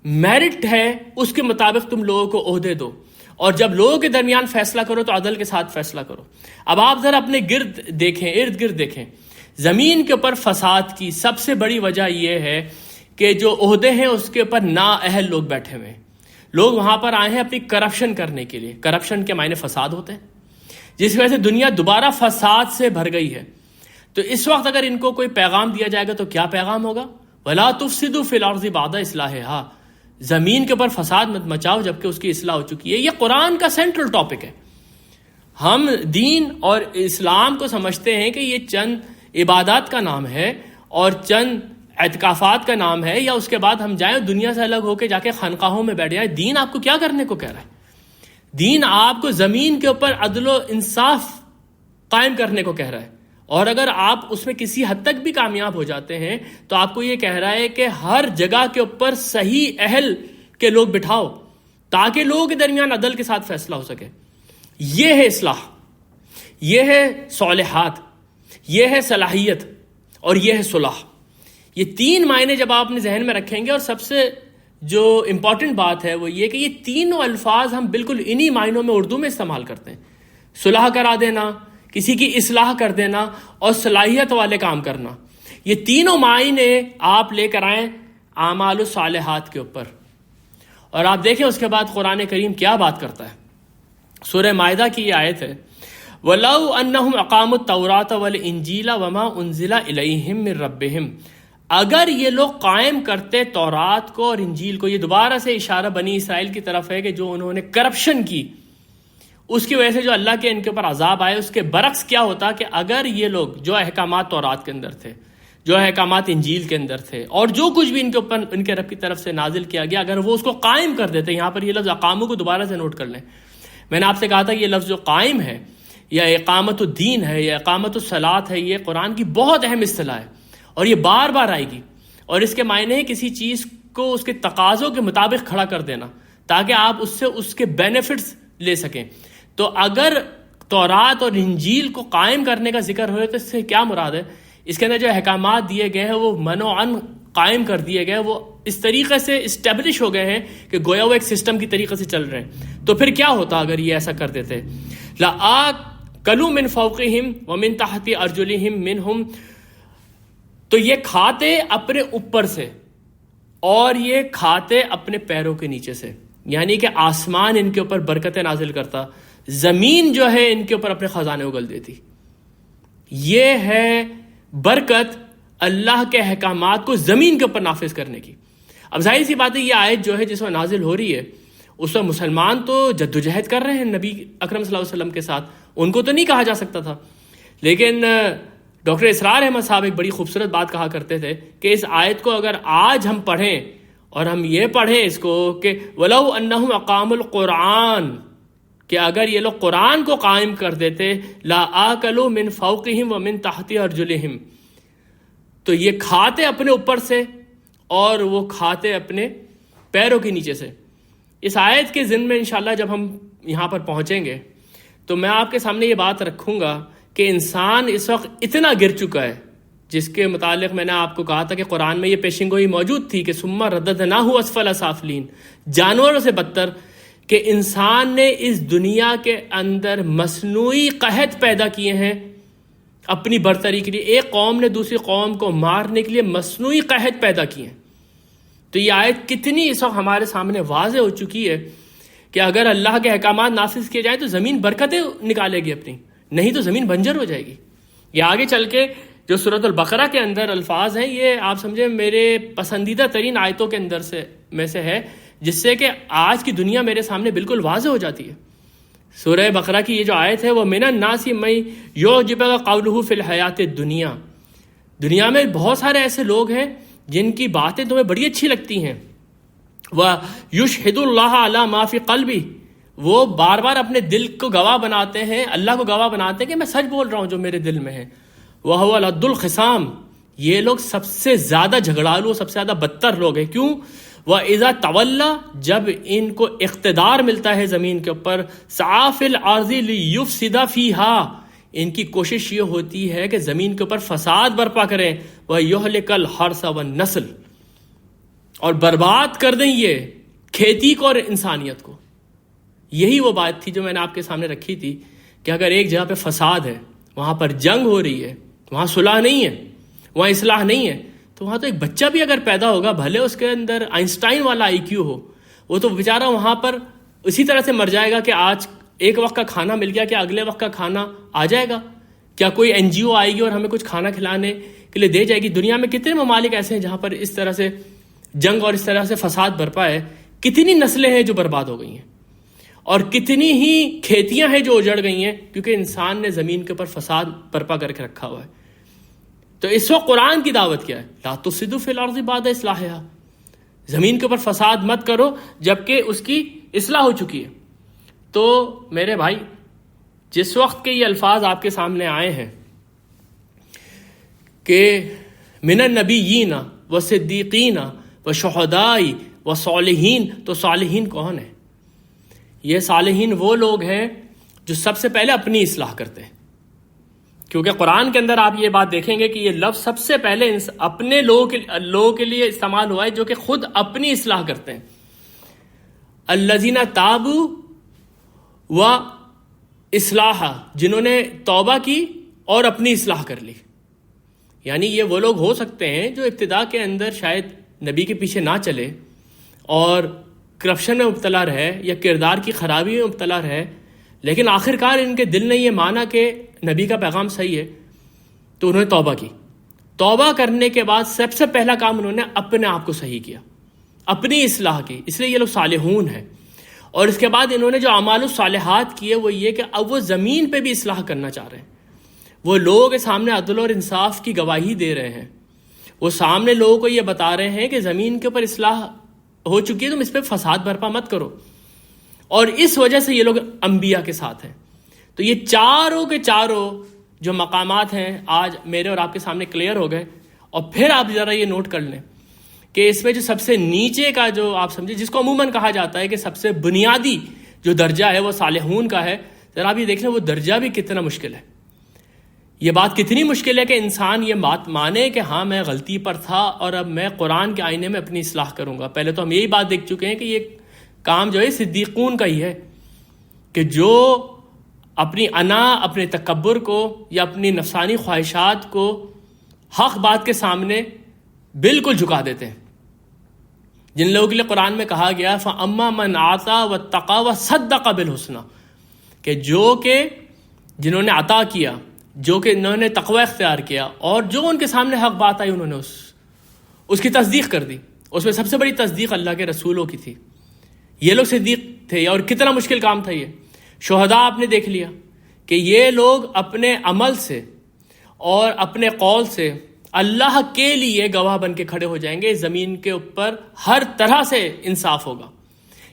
میرٹ ہے اس کے مطابق تم لوگوں کو عہدے دو، اور جب لوگوں کے درمیان فیصلہ کرو تو عدل کے ساتھ فیصلہ کرو۔ اب آپ ذرا اپنے ارد گرد دیکھیں، زمین کے اوپر فساد کی سب سے بڑی وجہ یہ ہے کہ جو عہدے ہیں اس کے اوپر نااہل لوگ بیٹھے ہوئے ہیں۔ لوگ وہاں پر آئے ہیں اپنی کرپشن کرنے کے لیے، کرپشن کے معنی فساد ہوتے ہیں، جس وجہ سے دنیا دوبارہ فساد سے بھر گئی ہے۔ تو اس وقت اگر ان کو کوئی پیغام دیا جائے گا تو کیا پیغام ہوگا؟ وَلَا تُفْسِدُوا فِي الْأَرْضِ بَعْدَ إِصْلَاحِهَا، زمین کے اوپر فساد مت مچاؤ جبکہ اس کی اصلاح ہو چکی ہے۔ یہ قرآن کا سینٹرل ٹاپک ہے۔ ہم دین اور اسلام کو سمجھتے ہیں کہ یہ چند عبادات کا نام ہے اور چند اعتکافات کا نام ہے، یا اس کے بعد ہم جائیں دنیا سے الگ ہو کے جا کے خانقاہوں میں بیٹھ جائیں۔ دین آپ کو کیا کرنے کو کہہ رہا ہے؟ دین آپ کو زمین کے اوپر عدل و انصاف قائم کرنے کو کہہ رہا ہے، اور اگر آپ اس میں کسی حد تک بھی کامیاب ہو جاتے ہیں تو آپ کو یہ کہہ رہا ہے کہ ہر جگہ کے اوپر صحیح اہل کے لوگ بٹھاؤ تاکہ لوگوں کے درمیان عدل کے ساتھ فیصلہ ہو سکے۔ یہ ہے اصلاح، یہ ہے صالحات، یہ ہے صلاحیت، اور یہ ہے صلح۔ یہ تین معنی جب آپ اپنے ذہن میں رکھیں گے، اور سب سے جو امپورٹنٹ بات ہے وہ یہ کہ یہ تینوں الفاظ ہم بالکل انہی معنوں میں اردو میں استعمال کرتے ہیں. صلح کرا دینا، کسی کی اصلاح کر دینا، اور صلاحیت والے کام کرنا. یہ تینوں معنی آپ لے کر آئیں اعمال الصالحات کے اوپر. اور آپ دیکھیں اس کے بعد قرآن کریم کیا بات کرتا ہے. سورہ مائدہ کی یہ آیت ہے، وَلَوْ أَنَّهُمْ أَقَامُوا التَّوْرَاةَ وَالْإِنْجِيلَ وَمَا أُنزِلَ إِلَيْهِمْ مِنْ رَبِّهِمْ. اگر یہ لوگ قائم کرتے تورات کو اور انجیل کو، یہ دوبارہ سے اشارہ بنی اسرائیل کی طرف ہے کہ جو انہوں نے کرپشن کی، اس کی وجہ سے جو اللہ کے ان کے اوپر عذاب آئے. اس کے برعکس کیا ہوتا کہ اگر یہ لوگ جو احکامات تورات کے اندر تھے، جو احکامات انجیل کے اندر تھے، اور جو کچھ بھی ان کے اوپر ان کے رب کی طرف سے نازل کیا گیا، اگر وہ اس کو قائم کر دیتے. یہاں پر یہ لفظ اقامو کو دوبارہ سے نوٹ کر لیں. میں نے آپ سے کہا تھا یہ لفظ جو قائم ہے یا اقامت الدین ہے یا اقامت الصلاۃ ہے، یہ قرآن کی بہت اہم اصطلاح ہے اور یہ بار بار آئے گی. اور اس کے معنی ہے کسی چیز کو اس کے تقاضوں کے مطابق کھڑا کر دینا تاکہ آپ اس سے اس کے بینیفٹس لے سکیں. تو اگر تورات اور انجیل کو قائم کرنے کا ذکر ہوئے تو اس سے کیا مراد ہے؟ اس کے اندر جو احکامات دیے گئے ہیں وہ منوعاً قائم کر دیے گئے، وہ اس طریقے سے اسٹیبلش ہو گئے ہیں کہ گویا وہ ایک سسٹم کی طریقے سے چل رہے ہیں. تو پھر کیا ہوتا اگر یہ ایسا کر دیتے؟ لَآكَلُوا مِن فَوْقِهِمْ وَمِن تَحْتِ أَرْجُلِهِمْ مِنْهُمْ. تو یہ کھاتے اپنے اوپر سے اور یہ کھاتے اپنے پیروں کے نیچے سے. یعنی کہ آسمان ان کے اوپر برکتیں نازل کرتا، زمین جو ہے ان کے اوپر اپنے خزانے اگل دیتی. یہ ہے برکت اللہ کے احکامات کو زمین کے اوپر نافذ کرنے کی. اب ظاہر سی بات ہے یہ آیت جو ہے جس میں نازل ہو رہی ہے اس میں مسلمان تو جدوجہد کر رہے ہیں نبی اکرم صلی اللہ علیہ وسلم کے ساتھ، ان کو تو نہیں کہا جا سکتا تھا. لیکن ڈاکٹر اسرار احمد صاحب ایک بڑی خوبصورت بات کہا کرتے تھے کہ اس آیت کو اگر آج ہم پڑھیں اور ہم یہ پڑھیں اس کو کہ وَلَوْ أَنَّهُمْ أَقَامُوا الْقُرْآنَ، کہ اگر یہ لوگ قرآن کو قائم کر دیتے لَآكَلُوا مِن فَوْقِهِمْ وَمِن تَحْتِ أَرْجُلِهِمْ، تو یہ کھاتے اپنے اوپر سے اور وہ کھاتے اپنے پیروں کے نیچے سے. اس آیت کے ضمن میں انشاءاللہ جب ہم یہاں پر پہنچیں گے تو میں آپ کے سامنے یہ بات رکھوں گا کہ انسان اس وقت اتنا گر چکا ہے، جس کے متعلق میں نے آپ کو کہا تھا کہ قرآن میں یہ پیشن گوئی موجود تھی کہ ثم رددناہ اسفل سافلین، جانوروں سے بدتر، کہ انسان نے اس دنیا کے اندر مصنوعی قحط پیدا کیے ہیں اپنی برتری کے لیے. ایک قوم نے دوسری قوم کو مارنے کے لیے مصنوعی قحط پیدا کیے ہیں. تو یہ آیت کتنی اس وقت ہمارے سامنے واضح ہو چکی ہے کہ اگر اللہ کے احکامات نافذ کیے جائیں تو زمین برکتیں نکالے گی اپنی، نہیں تو زمین بنجر ہو جائے گی. یہ آگے چل کے جو سورۃ البقرہ کے اندر الفاظ ہیں، یہ آپ سمجھیں میرے پسندیدہ ترین آیتوں کے اندر میں سے ہے، جس سے کہ آج کی دنیا میرے سامنے بالکل واضح ہو جاتی ہے. سورہ بقرہ کی یہ جو آیت ہے وہ مِنَ النَّاسِ مَن يُعْجِبُكَ قَوْلُهُ فِي الْحَيَاةِ الدُّنْيَا، دنیا میں بہت سارے ایسے لوگ ہیں جن کی باتیں تمہیں بڑی اچھی لگتی ہیں. وَيُشْهِدُ اللَّهَ عَلَى مَا فِي قَلْبِهِ، وہ بار بار اپنے دل کو گواہ بناتے ہیں، اللہ کو گواہ بناتے ہیں کہ میں سچ بول رہا ہوں جو میرے دل میں ہے. وَهُوَ الْعَدُّ الْخِصَامُ، یہ لوگ سب سے زیادہ جھگڑالو، سب سے زیادہ بدتر لوگ ہیں. کیوں؟ وَإِذَا تَوَلَّى، جب ان کو اقتدار ملتا ہے زمین کے اوپر، سعى فِي الْأَرْضِ لِيُفْسِدَ فِيهَا، ان کی کوشش یہ ہوتی ہے کہ زمین کے اوپر فساد برپا کریں. وَيُهْلِكَ الْحَرْثَ وَالنَّسْلَ، اور برباد کر دیں یہ کھیتی کو اور انسانیت کو. یہی وہ بات تھی جو میں نے آپ کے سامنے رکھی تھی کہ اگر ایک جگہ پہ فساد ہے، وہاں پر جنگ ہو رہی ہے، وہاں صلح نہیں ہے، وہاں اصلاح نہیں ہے، تو وہاں تو ایک بچہ بھی اگر پیدا ہوگا، بھلے اس کے اندر آئنسٹائن والا آئی کیو ہو، وہ تو بیچارہ وہاں پر اسی طرح سے مر جائے گا کہ آج ایک وقت کا کھانا مل گیا، کیا اگلے وقت کا کھانا آ جائے گا؟ کیا کوئی این جی او آئے گی اور ہمیں کچھ کھانا کھلانے کے لیے دے جائے گی؟ دنیا میں کتنے ممالک ایسے ہیں جہاں پر اس طرح سے جنگ اور اس طرح سے فساد برپا ہے. کتنی نسلیں ہیں جو برباد ہو گئی ہیں، اور کتنی ہی کھیتیاں ہیں جو اجڑ گئی ہیں کیونکہ انسان نے زمین کے اوپر فساد برپا کر کے رکھا ہوا ہے. تو اس وقت قرآن کی دعوت کیا ہے؟ لا تفسدوا فی الارض بعد اصلاحها، زمین کے اوپر فساد مت کرو جبکہ اس کی اصلاح ہو چکی ہے. تو میرے بھائی، جس وقت کے یہ الفاظ آپ کے سامنے آئے ہیں کہ من النبیین والصدیقین والشہداء والصالحین، تو صالحین کون ہیں؟ یہ صالحین وہ لوگ ہیں جو سب سے پہلے اپنی اصلاح کرتے ہیں، کیونکہ قرآن کے اندر آپ یہ بات دیکھیں گے کہ یہ لفظ سب سے پہلے اپنے لوگوں کے لیے استعمال ہوا ہے جو کہ خود اپنی اصلاح کرتے ہیں. الذین تابوا و اصلاح، جنہوں نے توبہ کی اور اپنی اصلاح کر لی. یعنی یہ وہ لوگ ہو سکتے ہیں جو ابتدا کے اندر شاید نبی کے پیچھے نہ چلے اور کرپشن میں مبتلا رہے یا کردار کی خرابی میں مبتلا رہے، لیکن آخرکار ان کے دل نے یہ مانا کہ نبی کا پیغام صحیح ہے تو انہوں نے توبہ کی. توبہ کرنے کے بعد سب سے پہلا کام انہوں نے اپنے آپ کو صحیح کیا، اپنی اصلاح کی، اس لیے یہ لوگ صالحون ہیں. اور اس کے بعد انہوں نے جو اعمال الصالحات کیے وہ یہ کہ اب وہ زمین پہ بھی اصلاح کرنا چاہ رہے ہیں. وہ لوگوں کے سامنے عدل اور انصاف کی گواہی دے رہے ہیں. وہ سامنے لوگوں کو یہ بتا رہے ہیں کہ زمین کے اوپر اصلاح ہو چکی ہے، تم اس پہ فساد برپا مت کرو. اور اس وجہ سے یہ لوگ انبیاء کے ساتھ ہیں. تو یہ چاروں کے چاروں جو مقامات ہیں آج میرے اور آپ کے سامنے کلیئر ہو گئے. اور پھر آپ ذرا یہ نوٹ کر لیں کہ اس میں جو سب سے نیچے کا جو آپ سمجھے، جس کو عموماً کہا جاتا ہے کہ سب سے بنیادی جو درجہ ہے وہ صالحون کا ہے، ذرا آپ یہ دیکھ لیں وہ درجہ بھی کتنا مشکل ہے. یہ بات کتنی مشکل ہے کہ انسان یہ بات مانے کہ ہاں میں غلطی پر تھا اور اب میں قرآن کے آئینے میں اپنی اصلاح کروں گا. پہلے تو ہم یہی بات دیکھ چکے ہیں کہ یہ کام جو ہے صدیقون کا ہی ہے، کہ جو اپنی انا، اپنے تکبر کو یا اپنی نفسانی خواہشات کو حق بات کے سامنے بالکل جھکا دیتے ہیں. جن لوگوں کے لیے قرآن میں کہا گیا فَأَمَّا مَنْ آتَى وَاتَّقَى وَصَدَّقَ بِالْحُسْنَى، کہ جو کہ جنہوں نے عطا کیا، جو کہ انہوں نے تقوی اختیار کیا اور جو ان کے سامنے حق بات آئی انہوں نے اس کی تصدیق کر دی. اس میں سب سے بڑی تصدیق اللہ کے رسولوں کی تھی. یہ لوگ صدیق تھے اور کتنا مشکل کام تھا یہ. شہداء آپ نے دیکھ لیا کہ یہ لوگ اپنے عمل سے اور اپنے قول سے اللہ کے لیے گواہ بن کے کھڑے ہو جائیں گے. زمین کے اوپر ہر طرح سے انصاف ہوگا.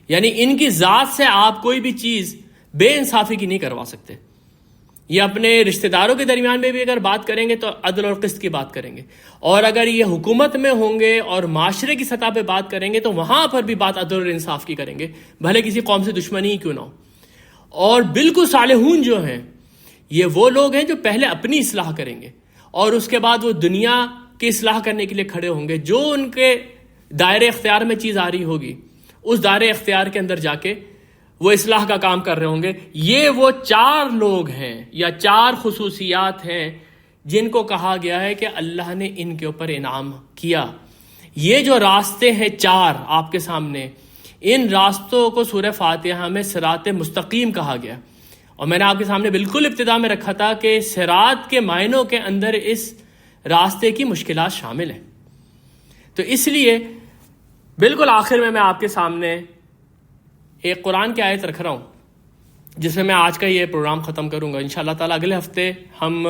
یعنی ان کی ذات سے آپ کوئی بھی چیز بے انصافی کی نہیں کروا سکتے. یہ اپنے رشتہ داروں کے درمیان میں بھی اگر بات کریں گے تو عدل اور قسط کی بات کریں گے، اور اگر یہ حکومت میں ہوں گے اور معاشرے کی سطح پہ بات کریں گے تو وہاں پر بھی بات عدل اور انصاف کی کریں گے، بھلے کسی قوم سے دشمنی ہی کیوں نہ ہو. اور بالکل صالحون جو ہیں یہ وہ لوگ ہیں جو پہلے اپنی اصلاح کریں گے اور اس کے بعد وہ دنیا کی اصلاح کرنے کے لیے کھڑے ہوں گے. جو ان کے دائرے اختیار میں چیز آ رہی ہوگی اس دائرے اختیار کے اندر جا کے وہ اصلاح کا کام کر رہے ہوں گے. یہ وہ 4 لوگ ہیں یا 4 خصوصیات ہیں جن کو کہا گیا ہے کہ اللہ نے ان کے اوپر انعام کیا. یہ جو راستے ہیں 4 آپ کے سامنے، ان راستوں کو سورہ فاتحہ میں صراط مستقیم کہا گیا. اور میں نے آپ کے سامنے بالکل ابتدا میں رکھا تھا کہ صراط کے معنوں کے اندر اس راستے کی مشکلات شامل ہیں. تو اس لیے بالکل آخر میں آپ کے سامنے ایک قرآن کی آیت رکھ رہا ہوں جس میں آج کا یہ پروگرام ختم کروں گا. انشاءاللہ تعالیٰ اگلے ہفتے ہم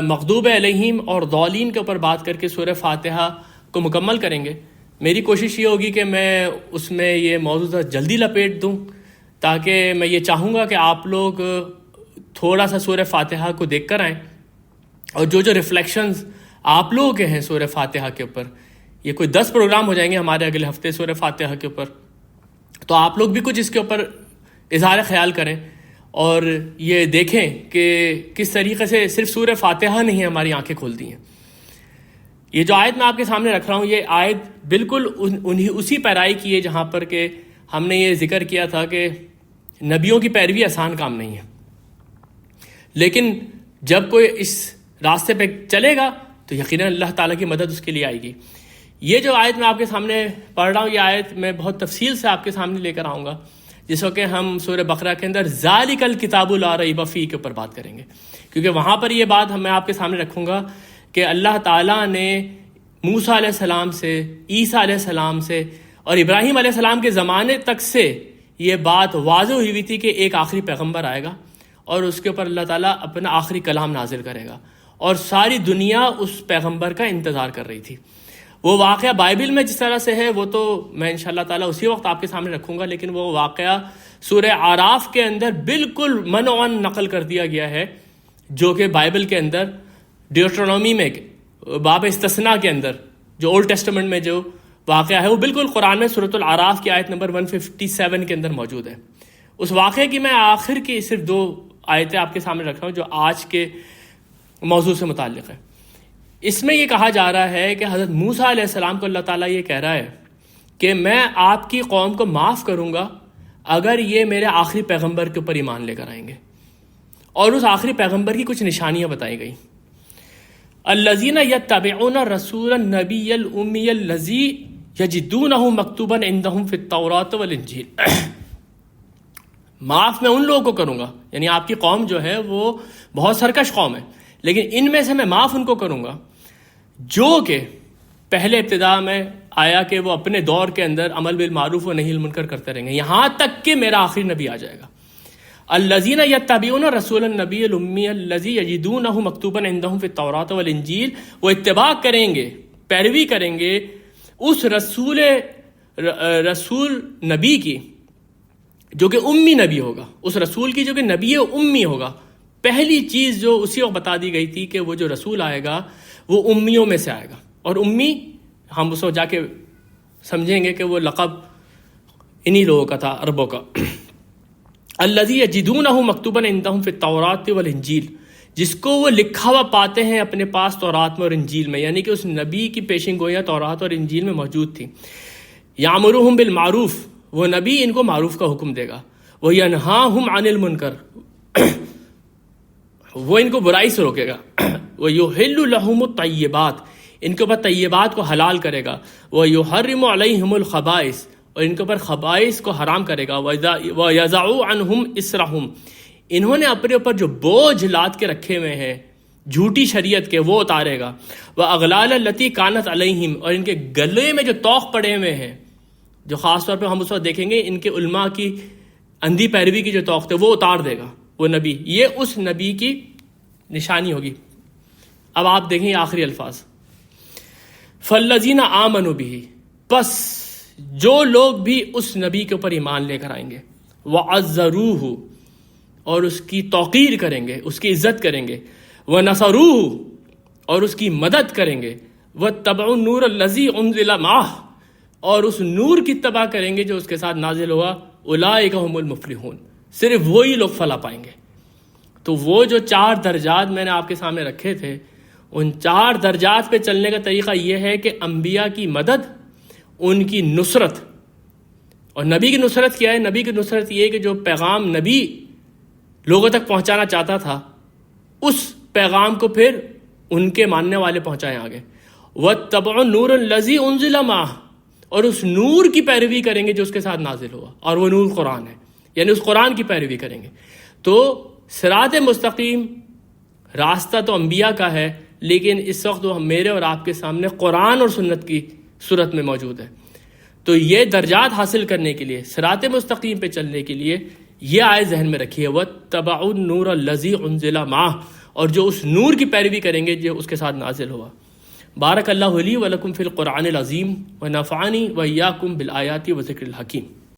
مغضوب علیہم اور ضالین کے اوپر بات کر کے سورہ فاتحہ کو مکمل کریں گے. میری کوشش یہ ہوگی کہ میں اس میں یہ موضوع جلدی لپیٹ دوں، تاکہ میں یہ چاہوں گا کہ آپ لوگ تھوڑا سا سورہ فاتحہ کو دیکھ کر آئیں، اور جو ریفلیکشنز آپ لوگوں کے ہیں سورہ فاتحہ کے اوپر، یہ کوئی 10 پروگرام ہو جائیں گے ہمارے اگلے ہفتے سورہ فاتحہ کے اوپر. تو آپ لوگ بھی کچھ اس کے اوپر اظہار خیال کریں اور یہ دیکھیں کہ کس طریقے سے صرف سورہ فاتحہ نہیں ہماری آنکھیں کھولتی ہیں. یہ جو آیت میں آپ کے سامنے رکھ رہا ہوں، یہ آیت بالکل اسی پیرائی کی ہے جہاں پر کہ ہم نے یہ ذکر کیا تھا کہ نبیوں کی پیروی آسان کام نہیں ہے، لیکن جب کوئی اس راستے پہ چلے گا تو یقیناً اللہ تعالیٰ کی مدد اس کے لیے آئے گی. یہ جو آیت میں آپ کے سامنے پڑھ رہا ہوں، یہ آیت میں بہت تفصیل سے آپ کے سامنے لے کر آؤں گا، جس کو کہ ہم سورہ بقرہ کے اندر ذالک الکتاب لا ریب فیہ کے اوپر بات کریں گے، کیونکہ وہاں پر یہ بات میں آپ کے سامنے رکھوں گا کہ اللہ تعالیٰ نے موسیٰ علیہ السلام سے، عیسیٰ علیہ السلام سے اور ابراہیم علیہ السلام کے زمانے تک سے یہ بات واضح ہوئی تھی کہ ایک آخری پیغمبر آئے گا اور اس کے اوپر اللہ تعالیٰ اپنا آخری کلام نازل کرے گا، اور ساری دنیا اس پیغمبر کا انتظار کر رہی تھی. وہ واقعہ بائبل میں جس طرح سے ہے وہ تو میں انشاءاللہ تعالیٰ اسی وقت آپ کے سامنے رکھوں گا، لیکن وہ واقعہ سورہ اعراف کے اندر بالکل منعن نقل کر دیا گیا ہے، جو کہ بائبل کے اندر ڈیوٹرونومی میں باب استثناء کے اندر جو اولڈ ٹیسٹمنٹ میں جو واقعہ ہے وہ بالکل قرآن میں سورۃ الاعراف کی آیت نمبر 157 کے اندر موجود ہے. اس واقعے کی میں آخر کی صرف 2 آیتیں آپ کے سامنے رکھ رہا ہوں جو آج کے موضوع سے متعلق ہے۔ اس میں یہ کہا جا رہا ہے کہ حضرت موسیٰ علیہ السلام کو اللہ تعالیٰ یہ کہہ رہا ہے کہ میں آپ کی قوم کو معاف کروں گا اگر یہ میرے آخری پیغمبر کے اوپر ایمان لے کر آئیں گے، اور اس آخری پیغمبر کی کچھ نشانیاں بتائی گئی۔ الذین یتبعون الرسول النبی الامی الذی یجدونہ مکتوبا عندہم فی التوراۃ والانجیل، معاف میں ان لوگوں کو کروں گا، یعنی آپ کی قوم جو ہے وہ بہت سرکش قوم ہے، لیکن ان میں سے میں معاف ان کو کروں گا جو کہ پہلے ابتدا میں آیا کہ وہ اپنے دور کے اندر عمل بالمعروف و نہی المنکر کرتے رہیں گے یہاں تک کہ میرا آخری نبی آ جائے گا۔ الذین یتبعون رسول النبی الامی الذی یجدونہ مکتوبا عندہم فی التوراۃ والانجیل، وہ اتباع کریں گے، پیروی کریں گے اس رسول نبی کی جو کہ امی نبی ہوگا، اس رسول کی جو کہ نبی امی ہوگا۔ پہلی چیز جو اسی وقت بتا دی گئی تھی کہ وہ جو رسول آئے گا وہ امیوں میں سے آئے گا، اور امی ہم اس کو جا کے سمجھیں گے کہ وہ لقب انہی لوگوں کا تھا، عربوں کا۔ الذی یجدونہ مکتوبا عندہم فی التوراۃ والانجیل، جس کو وہ لکھا ہوا پاتے ہیں اپنے پاس تورات میں اور انجیل میں، یعنی کہ اس نبی کی پیشن گوئیاں تورات اور انجیل میں موجود تھی۔ یامرہم بالمعروف، وہ نبی ان کو معروف کا حکم دے گا، وینہاہم عن المنکر، وہ ان کو برائی سے روکے گا، ویحل لہم الطیبات، ان کے اوپر طیبات کو حلال کرے گا، ویحرم علیہم الخبائث، اور ان کے اوپر خبائث کو حرام کرے گا، ویضع عنہم اسرہم، انہوں نے اپنے اوپر جو بوجھ لاد کے رکھے ہوئے ہیں جھوٹی شریعت کے وہ اتارے گا، واغلال التی کانت علیہم، اور ان کے گلے میں جو طوق پڑے ہوئے ہیں، جو خاص طور پہ ہم اس وقت دیکھیں گے ان کے علماء کی اندھی پیروی کی جو توق تھے وہ اتار دے گا وہ نبی۔ یہ اس نبی کی نشانی ہوگی۔ اب آپ دیکھیں آخری الفاظ، فالذین آمنوا بہ، پس جو لوگ بھی اس نبی کے اوپر ایمان لے کر آئیں گے، وعزروہ، اور اس کی توقیر کریں گے، اس کی عزت کریں گے، ونصروہ، اور اس کی مدد کریں گے، واتبعوا النور الذی انزل معہ، اور اس نور کی اتباع کریں گے جو اس کے ساتھ نازل ہوا، اولئک هم المفلحون، صرف وہی لوگ فلاح پائیں گے۔ تو وہ جو 4 درجات میں نے آپ کے سامنے رکھے تھے، ان 4 درجات پہ چلنے کا طریقہ یہ ہے کہ انبیاء کی مدد، ان کی نصرت، اور نبی کی نصرت کیا ہے؟ نبی کی نصرت یہ ہے کہ جو پیغام نبی لوگوں تک پہنچانا چاہتا تھا اس پیغام کو پھر ان کے ماننے والے پہنچائیں آگے۔ واتبعوا النور الذی انزل معہ، اور اس نور کی پیروی کریں گے جو اس کے ساتھ نازل ہوا، اور وہ نور قرآن ہے، یعنی اس قرآن کی پیروی کریں گے۔ تو صراط مستقیم راستہ تو انبیاء کا ہے، لیکن اس وقت وہ میرے اور آپ کے سامنے قرآن اور سنت کی صورت میں موجود ہے۔ تو یہ درجات حاصل کرنے کے لیے، صراط مستقیم پہ چلنے کے لیے یہ آیت ذہن میں رکھیے، واتبعوا النور الذی انزل معہ، اور جو اس نور کی پیروی کریں گے جو اس کے ساتھ نازل ہوا۔ بارک اللہ لی ولکم فی القرآن العظیم ونفعنی وإیاکم بالآیات وذکر الحکیم۔